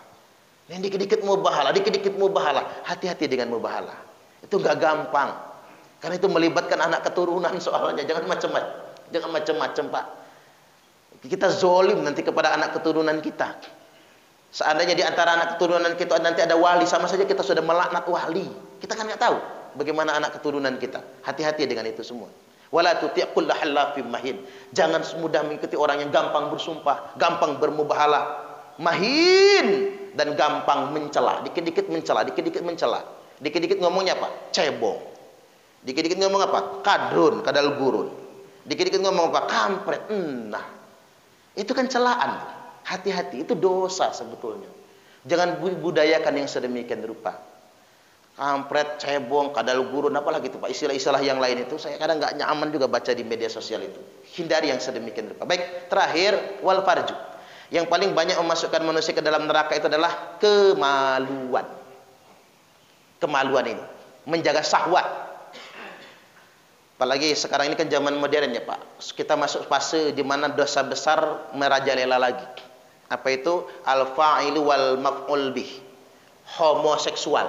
Yang dikit-dikit mubahalah, dikit-dikit mubahalah. Hati-hati dengan mubahalah. Itu nggak gampang. Karena itu melibatkan anak keturunan soalnya. Jangan macam-macam. Jangan macam-macam, Pak. Kita zolim nanti kepada anak keturunan kita. Seandainya di antara anak keturunan kita nanti ada wali, sama saja kita sudah melaknat wali. Kita kan nggak tahu bagaimana anak keturunan kita. Hati-hati dengan itu semua. Wala tuti' kulla hallafim mahin. Jangan semudah mengikuti orang yang gampang bersumpah, gampang bermubahalah, mahin, dan gampang mencela. Dikit-dikit mencela, dikit-dikit mencela. Dikit-dikit ngomongnya apa? Cebong. Dikit-dikit ngomong apa? Kadrun, kadal gurun. Dikit-dikit ngomong apa? Kampret. Nah, itu kan celaan. Hati-hati, itu dosa sebetulnya. Jangan budayakan yang sedemikian rupa. Kampret, cebong, kadal gurun, apalagi itu Pak, istilah-istilah yang lain itu saya kadang nggak nyaman juga baca di media sosial itu. Hindari yang sedemikian rupa. Baik, terakhir wal farju. Yang paling banyak memasukkan manusia ke dalam neraka itu adalah kemaluan. Kemaluan ini menjaga syahwat. Apalagi sekarang ini kan zaman modern ya Pak. Kita masuk fase di mana dosa besar merajalela lagi. Apa itu? Al-fa'ilu wal maf'ul bih. Homoseksual.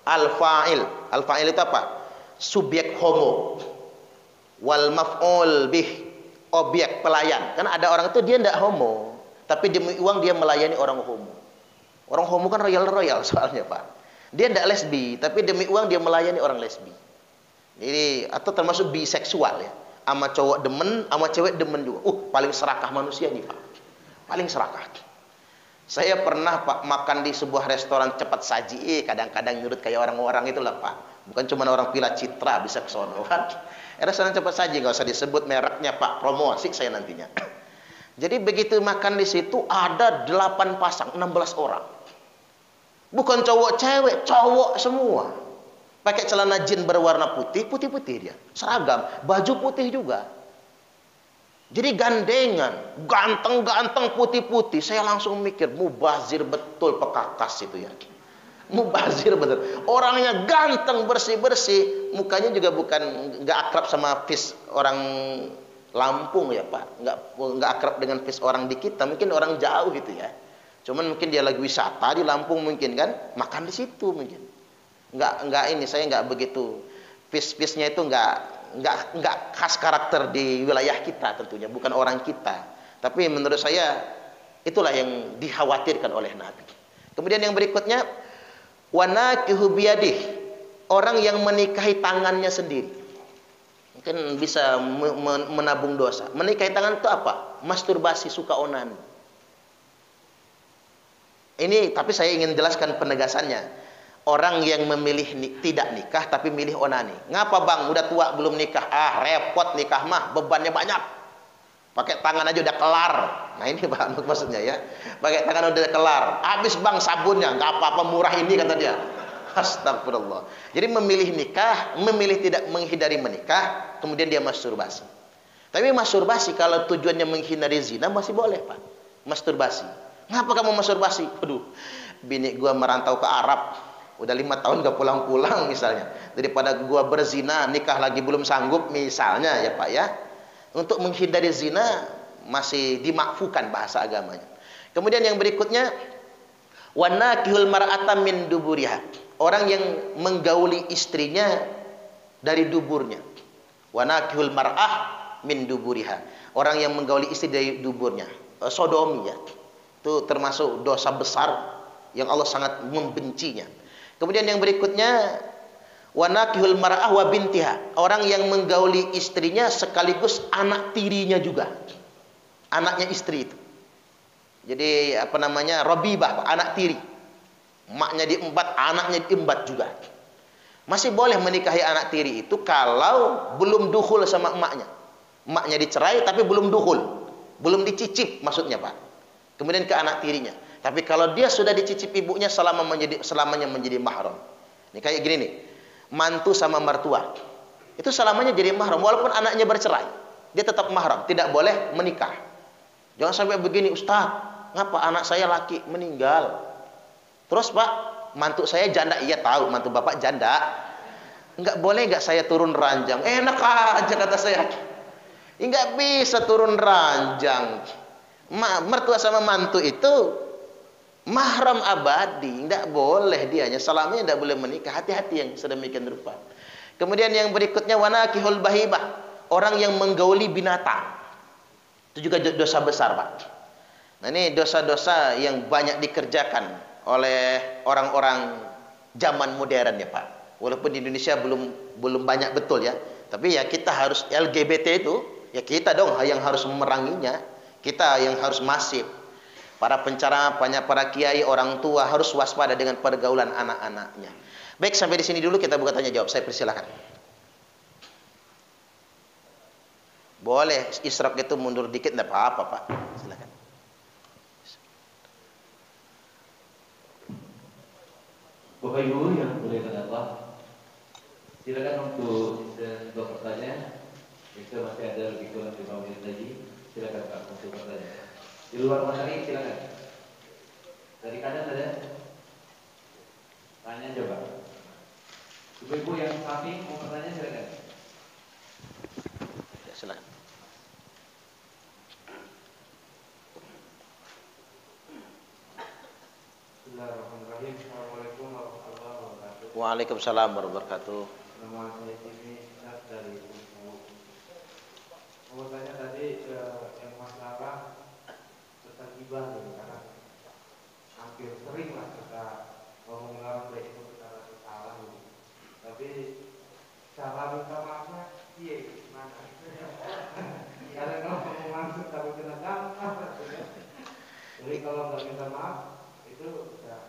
Al-fa'il. Al-fa'il itu apa? Subjek homo. Wal maf'ul bih. Objek pelayan. Karena ada orang itu dia tidak homo, tapi demi uang dia melayani orang homo. Orang homo kan royal-royal soalnya Pak. Dia tidak lesbi, tapi demi uang dia melayani orang lesbi. Jadi atau termasuk biseksual ya. Sama cowok demen, sama cewek demen juga. Paling serakah manusia nih Pak. Paling serakah. Saya pernah Pak makan di sebuah restoran cepat saji. Kadang-kadang nyurut kayak orang-orang itulah Pak. Bukan cuma orang Villa Citra bisa ke sono kan. Restoran cepat saji nggak usah disebut mereknya Pak, promosi saya nantinya. Jadi begitu makan di situ ada 8 pasang, 16 orang. Bukan cowok cewek, cowok semua. Pakai celana jin berwarna putih, putih-putih dia. Seragam, baju putih juga. Jadi gandengan, ganteng-ganteng putih-putih. Saya langsung mikir, mubazir betul pekakas itu ya. Mubazir betul. Orangnya ganteng, bersih-bersih. Mukanya juga bukan, nggak akrab sama face orang Lampung ya Pak. Nggak akrab dengan face orang di kita. Mungkin orang jauh gitu ya. Cuman mungkin dia lagi wisata di Lampung mungkin kan. Makan di situ mungkin. Nggak ini, saya nggak begitu. Face-nya itu nggak khas karakter di wilayah kita tentunya, bukan orang kita. Tapi menurut saya itulah yang dikhawatirkan oleh Nabi. Kemudian yang berikutnya, wanakihu biyadih, orang yang menikahi tangannya sendiri. Mungkin bisa menabung dosa. Menikahi tangan itu apa? Masturbasi, suka onani. Ini tapi saya ingin jelaskan penegasannya. Orang yang memilih tidak nikah tapi milih onani. Ngapa bang? Udah tua belum nikah. Ah repot nikah mah, bebannya banyak. Pakai tangan aja udah kelar. Nah ini Pak maksudnya ya. Pakai tangan udah kelar. Habis bang sabunnya, nggak apa-apa murah ini kata dia. Astagfirullah. Jadi memilih nikah, memilih tidak menghindari menikah, kemudian dia masturbasi. Tapi masturbasi kalau tujuannya menghindari zina masih boleh Pak. Masturbasi. Ngapa kamu masturbasi? Aduh, bini gua merantau ke Arab. Udah 5 tahun gak pulang-pulang misalnya. Daripada gua berzina, nikah lagi belum sanggup misalnya ya Pak ya. Untuk menghindari zina masih dimakfukan bahasa agamanya. Kemudian yang berikutnya, wanakihul mar'ata min duburiha. Orang yang menggauli istrinya dari duburnya. Wanakihul mar'ah min duburiha. Orang yang menggauli istri dari duburnya. Sodomi ya. Itu termasuk dosa besar yang Allah sangat membencinya. Kemudian yang berikutnya, wanakihul mar'ah wa bintiha. Orang yang menggauli istrinya sekaligus anak tirinya juga. Anaknya istri itu. Jadi apa namanya? Robibah, anak tiri. Maknya diembat, anaknya diembat juga. Masih boleh menikahi anak tiri itu kalau belum dukhul sama emaknya. Emaknya dicerai tapi belum dukhul. Belum dicicip maksudnya Pak. Kemudian ke anak tirinya. Tapi kalau dia sudah dicicip ibunya selamanya menjadi mahram. Ini kayak gini nih. Mantu sama mertua. Itu selamanya jadi mahram walaupun anaknya bercerai. Dia tetap mahram, tidak boleh menikah. Jangan sampai begini, Ustaz. Ngapa anak saya laki meninggal? Terus Pak, mantu saya janda. Iya tahu, mantu Bapak janda. Enggak boleh enggak saya turun ranjang? Enak aja kata saya. Enggak bisa turun ranjang. Mertua sama mantu itu mahram abadi, tidak boleh dianya selamanya tidak boleh menikah. Hati-hati yang sedemikian rupa. Kemudian yang berikutnya wanakihul bahibah, orang yang menggauli binatang. Itu juga dosa besar Pak. Nah ini dosa-dosa yang banyak dikerjakan oleh orang-orang zaman modern ya Pak. Walaupun di Indonesia belum banyak betul ya. Tapi ya kita harus LGBT itu ya kita dong yang harus memeranginya. Kita yang harus masif. Para pencara, para kiai, orang tua harus waspada dengan pergaulan anak-anaknya. Baik, sampai di sini dulu kita buka tanya jawab. Saya persilakan. Boleh isyraq itu mundur dikit enggak apa-apa, Pak. Silakan. Bapak Ibu yang mulia Allah, silakan untuk dua pertanyaan. Itu masih ada lebih kurang 5 menit lagi. Silakan Pak untuk pertanyaan. Di luar materi silakan. Dari kanan ada. Tanya coba. Ibu-ibu yang samping mau bertanya silakan. Ya, silakan. Bismillahirrahmanirrahim. Assalamualaikum warahmatullahi wabarakatuh. Waalaikumsalam warahmatullahi wabarakatuh. Nama saya Jimmy dari Bungkulu. Mau tanya tadi yang masalah tentang hibah gitu, karena hampir sering lah kita ngomong orang baik itu secara salah gitu. Tapi cara minta maafnya iya gimana? Karena kalau ngomong langsung tapi kena gampang. Jadi kalau nggak minta maaf itu udah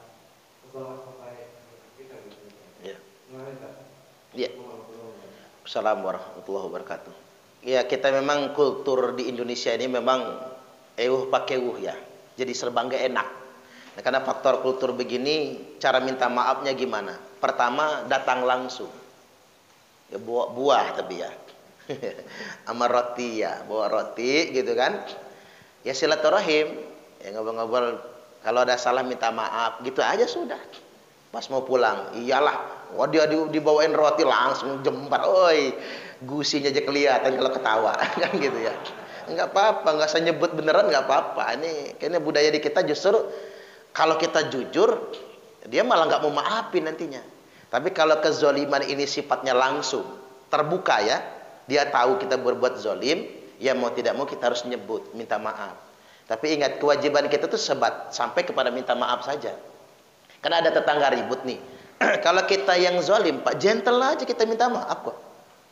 kebawa sampai kita gitu. Ya. Gimana Pak? Ya. Assalamualaikum warahmatullahi wabarakatuh. Ya kita memang kultur di Indonesia ini memang pakai ya. Jadi serba nggak enak. Nah, karena faktor kultur begini, cara minta maafnya gimana? Pertama, datang langsung. Ya bawa buah tapi ya. Sama roti ya, bawa roti gitu kan. Ya silaturahim, ya ngobrol-ngobrol, kalau ada salah minta maaf, gitu aja sudah. Pas mau pulang, iyalah, wah dia dibawain roti langsung jembar, oi, gusinya aja kelihatan kalau ketawa, kan gitu ya. Enggak apa-apa, enggak usah nyebut beneran, enggak apa-apa. Ini kayaknya budaya di kita justru kalau kita jujur, dia malah nggak mau maafin nantinya. Tapi kalau kezoliman ini sifatnya langsung, terbuka ya, dia tahu kita berbuat zolim, ya mau tidak mau kita harus nyebut, minta maaf. Tapi ingat, kewajiban kita tuh sebat sampai kepada minta maaf saja. Karena ada tetangga ribut nih. Kalau kita yang zolim, Pak, gentle aja kita minta maaf kok.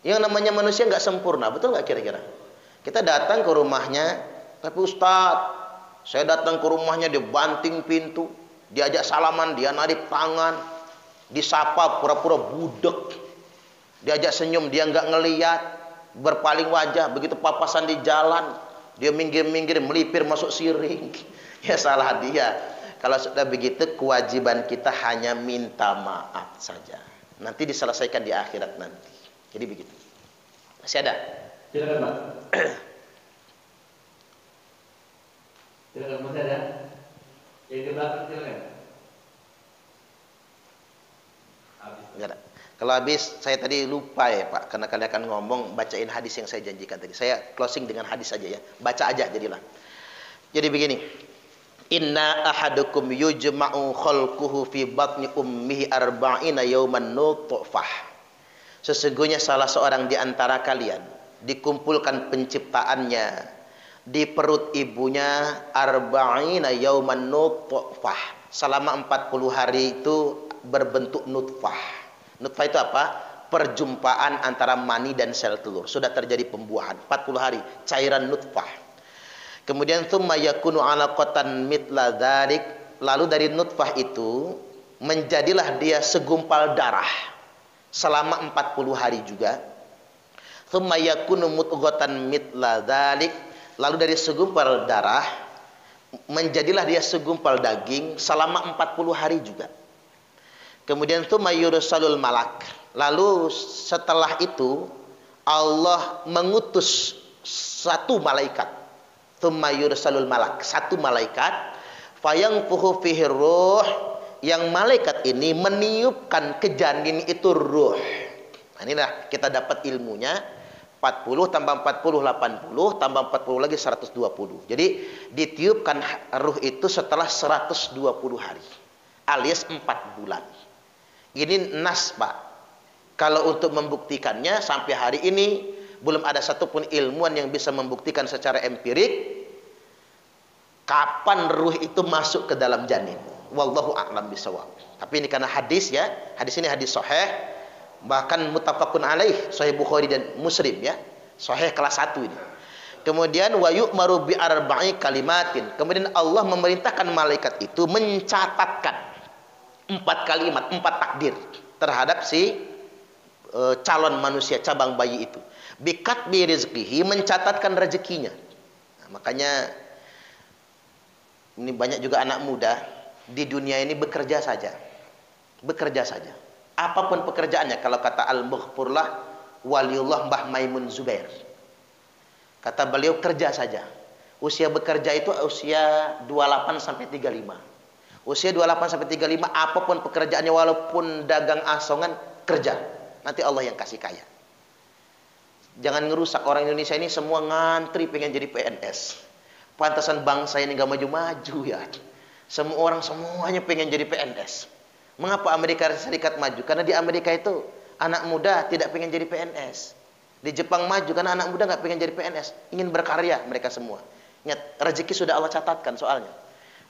Yang namanya manusia nggak sempurna, betul nggak kira-kira? Kita datang ke rumahnya, tapi Ustadz, saya datang ke rumahnya, dia banting pintu, diajak salaman, dia narik tangan, disapa pura-pura budek, diajak senyum, dia nggak ngeliat, berpaling wajah, begitu papasan di jalan, dia minggir-minggir, melipir masuk siring. Ya salah dia. Kalau sudah begitu, kewajiban kita hanya minta maaf saja. Nanti diselesaikan di akhirat nanti. Jadi begitu. Masih ada? Silakan Pak. Silakan, masih ada? Yang di belakang silakan. Habis. Enggak ada. Kalau habis, saya tadi lupa ya Pak, karena kalian akan ngomong, bacain hadis yang saya janjikan tadi. Saya closing dengan hadis saja ya. Baca aja jadilah. Jadi begini. Inna ahadukum yujma'u khalquhu fi batni ummihi arba'ina yawman nutfah. Sesungguhnya salah seorang di antara kalian dikumpulkan penciptaannya di perut ibunya arba'ina yawman nutfah. Selama 40 hari itu berbentuk nutfah. Nutfah itu apa? Perjumpaan antara mani dan sel telur. Sudah terjadi pembuahan 40 hari, cairan nutfah. Kemudian tsumma yakunu 'alaqatan mithla dzalik, lalu dari nutfah itu menjadilah dia segumpal darah selama 40 hari juga. Tsumma yakunu mudghatan mithla dzalik, lalu dari segumpal darah menjadilah dia segumpal daging selama 40 hari juga. Kemudian tsumma yursalul malak, lalu setelah itu Allah mengutus satu malaikat. Tsumma yursalul malak, satu malaikat, fayanfuhu fihi ruh, yang malaikat ini meniupkan ke janin itu ruh. Nah, inilah kita dapat ilmunya. 40 tambah 40 80, tambah 40 lagi 120. Jadi ditiupkan ruh itu setelah 120 hari, alias 4 bulan. Ini nas Pak. Kalau untuk membuktikannya sampai hari ini belum ada satupun ilmuwan yang bisa membuktikan secara empirik kapan ruh itu masuk ke dalam janin. Wallahu a'lam bishawab. Tapi ini karena hadis ya, hadis ini hadis sahih, bahkan muttafaqun alaih, sahih Bukhari dan Muslim ya, sahih kelas 1 ini. Kemudian wa yu'maru bi arba'i kalimatin, kemudian Allah memerintahkan malaikat itu mencatatkan 4 kalimat, 4 takdir terhadap si calon manusia, cabang bayi itu. Bikatbi rizqihi, mencatatkan rezekinya. Nah, makanya ini banyak juga anak muda di dunia ini bekerja saja. Bekerja saja. Apapun pekerjaannya, kalau kata Al-Mughfurlah Waliullah Mbah Maimun Zubair, kata beliau kerja saja. Usia bekerja itu usia 28 sampai 35. Usia 28 sampai 35, apapun pekerjaannya, walaupun dagang asongan, kerja. Nanti Allah yang kasih kaya. Jangan ngerusak. Orang Indonesia ini semua ngantri pengen jadi PNS. Pantasan bangsa ini gak maju-maju ya. Semua orang semuanya pengen jadi PNS. Mengapa Amerika Serikat maju? Karena di Amerika itu anak muda tidak pengen jadi PNS. Di Jepang maju karena anak muda nggak pengen jadi PNS, ingin berkarya mereka semua. Ingat, rezeki sudah Allah catatkan soalnya.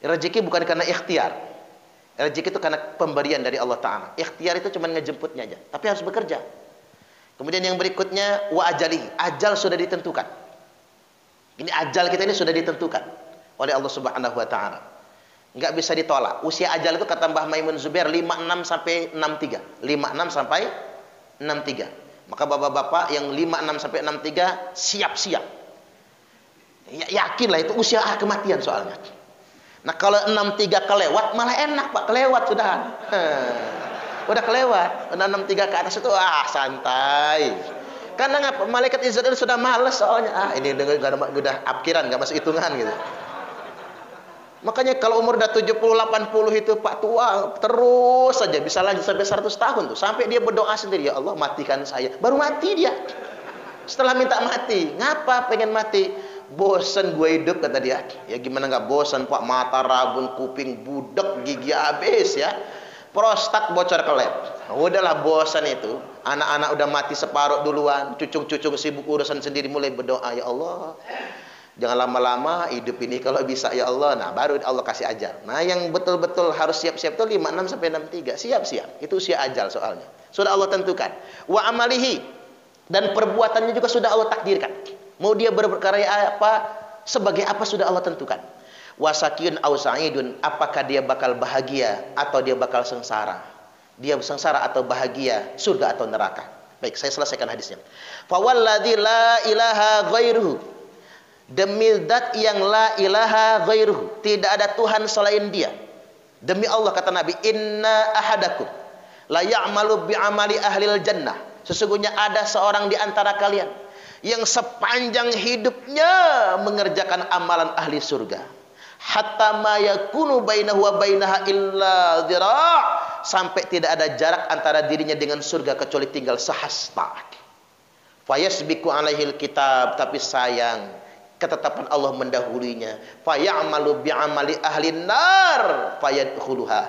Rezeki bukan karena ikhtiar. Rezeki itu karena pemberian dari Allah Ta'ala. Ikhtiar itu cuma ngejemputnya aja, tapi harus bekerja. Kemudian yang berikutnya wa ajali, ajal sudah ditentukan. Ini ajal kita ini sudah ditentukan oleh Allah Subhanahu wa Ta'ala. Nggak bisa ditolak. Usia ajal itu kata Mbah Maimun Zubair 56 sampai 63. 56 sampai 63. Maka bapak-bapak yang 56 sampai 63 siap-siap. Yakinlah itu usia kematian soalnya. Nah kalau 63 kelewat malah enak Pak, kelewat sudah. Udah kelewat, udah 63 ke atas itu santai. Karena ngapa? Malaikat Israel sudah males soalnya. Ini udah apkiran, nggak masuk hitungan gitu. Makanya kalau umur udah 70 80 itu Pak tua terus saja bisa lanjut sampai 100 tahun tuh. Sampai dia berdoa sendiri, ya Allah matikan saya. Baru mati dia. Setelah minta mati, ngapa pengen mati? Bosan gue hidup kata dia. Ya gimana nggak bosan Pak, mata rabun, kuping budek, gigi habis ya. Prostat bocor ke lab. Udahlah bosan itu. Anak-anak udah mati separuh duluan, cucung-cucung sibuk urusan sendiri, mulai berdoa, ya Allah jangan lama-lama hidup ini kalau bisa ya Allah. Nah baru Allah kasih ajal. Nah yang betul-betul harus siap-siap itu 56 sampai 63. Siap-siap. Itu usia ajal soalnya. Sudah Allah tentukan. Wa amalihi, dan perbuatannya juga sudah Allah takdirkan. Mau dia berkarya apa, sebagai apa sudah Allah tentukan. Wasakiyun au sa'idun, apakah dia bakal bahagia atau dia bakal sengsara. Dia sengsara atau bahagia, surga atau neraka. Baik, saya selesaikan hadisnya. Fawalladzi la ilaha ghairuhu, demi zat yang la ilaha ghairuhu, tidak ada Tuhan selain dia. Demi Allah kata Nabi, inna ahadakum la ya'malu bi'amali ahlil jannah, sesungguhnya ada seorang di antara kalian yang sepanjang hidupnya mengerjakan amalan ahli surga, hatta ma yakunu bainahu wa bainaha illa dhira', sampai tidak ada jarak antara dirinya dengan surga kecuali tinggal sehasta. Fayasbiqu alaihil kitab, tapi sayang ketetapan Allah mendahulunya. Fayamalu bi'amali ahli nar fayadkhuluha.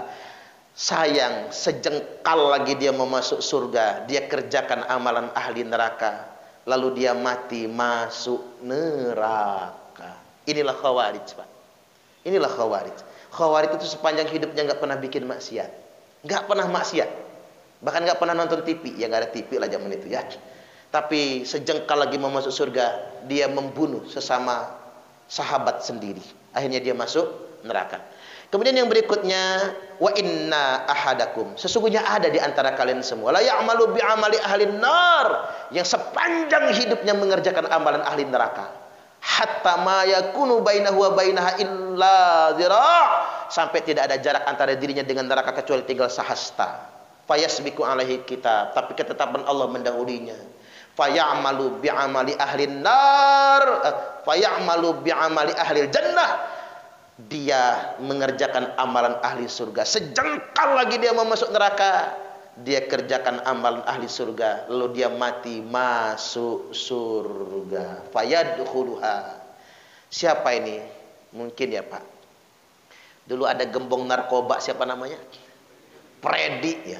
Sayang, sejengkal lagi dia mau masuk surga, dia kerjakan amalan ahli neraka, lalu dia mati masuk neraka. Inilah khawarij Pak. Inilah khawarij. Khawarij itu sepanjang hidupnya nggak pernah bikin maksiat, nggak pernah maksiat, bahkan nggak pernah nonton TV. Ya nggak ada TV lah zaman itu ya. Tapi sejengkal lagi mau masuk surga, dia membunuh sesama sahabat sendiri. Akhirnya dia masuk neraka. Kemudian yang berikutnya, wa inna ahadakum, sesungguhnya ada di antara kalian semua, la ya'malu bi'amali ahli nar, yang sepanjang hidupnya mengerjakan amalan ahli neraka, hatta ma yakunu bainahu wa bainaha illa dhira', sampai tidak ada jarak antara dirinya dengan neraka kecuali tinggal sehasta. Fayasbiqu alaihi kitab, tapi ketetapan Allah mendahulunya. Fayamalu bi'amali ahli nar, fayamalu bi'amali ahli jannah, dia mengerjakan amalan ahli surga. Sejengkal lagi dia mau masuk neraka, dia kerjakan amalan ahli surga, lalu dia mati masuk surga. Fayadkhuluha. Siapa ini? Mungkin ya Pak, dulu ada gembong narkoba, siapa namanya? Predi ya.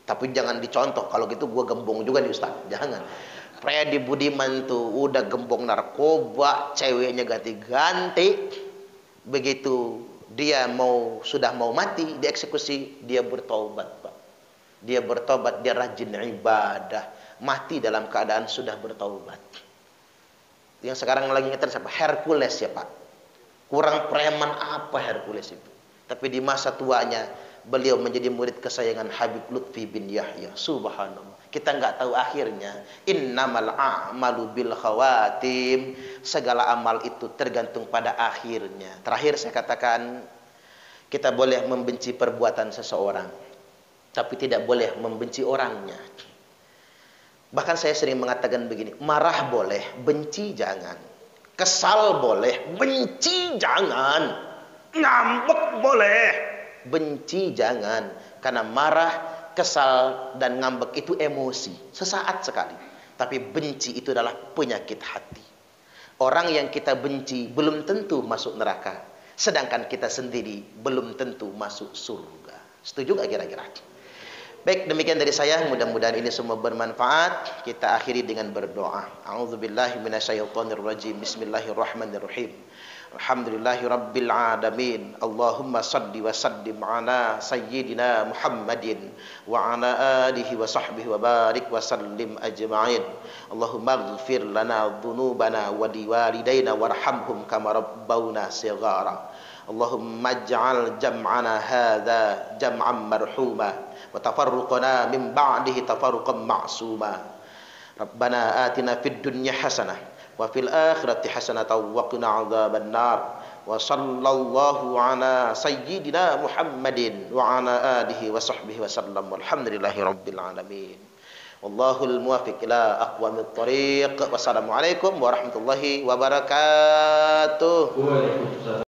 Tapi jangan dicontoh, kalau gitu gua gembong juga nih Ustaz. Jangan. Predi Budiman tuh udah gembong narkoba, ceweknya ganti-ganti. Begitu dia sudah mau mati, dieksekusi, dia bertobat Pak. Dia bertobat, dia rajin ibadah, mati dalam keadaan sudah bertobat. Yang sekarang lagi ngetrend siapa? Hercules ya Pak. Kurang preman apa Hercules itu? Tapi di masa tuanya beliau menjadi murid kesayangan Habib Lutfi bin Yahya. Subhanallah. Kita nggak tahu akhirnya. Innamal a'malu bil khawatim. Segala amal itu tergantung pada akhirnya. Terakhir saya katakan, kita boleh membenci perbuatan seseorang, tapi tidak boleh membenci orangnya. Bahkan saya sering mengatakan begini, marah boleh, benci jangan. Kesal boleh, benci jangan. Ngambek boleh, benci jangan. Karena marah, kesal, dan ngambek itu emosi, sesaat sekali. Tapi benci itu adalah penyakit hati. Orang yang kita benci belum tentu masuk neraka, sedangkan kita sendiri belum tentu masuk surga. Setuju gak kira-kira? Baik, demikian dari saya. Mudah-mudahan ini semua bermanfaat. Kita akhiri dengan berdoa. A'udzubillahi minasyaitonirrajim. Bismillahirrahmanirrahim. Alhamdulillahi rabbil alamin. Allahumma salli wa sallim ala sayyidina Muhammadin wa ala alihi wa sahbihi wa barik wa sallim ajma'in. Allahumma ighfir lana dhunubana wa liwalidayna warhamhum kama rabbawna shighara. Allahumma ij'al jam'ana hadha jam'an marhuma wa tafarruqana min ba'dihi tafarruqan ma'suma. Rabbana atina fid dunya hasanah wa fil akhirati hasanatan wa qina adzabannar. wa sallallahu ala sayyidina Muhammadin wa ala alihi wa sahbihi wa sallam. Walhamdulillahi rabbil alamin. Wallahul muwaffiq ila aqwamit thariq. Wassalamualaikum warahmatullahi wabarakatuh. Waalaikumsalam.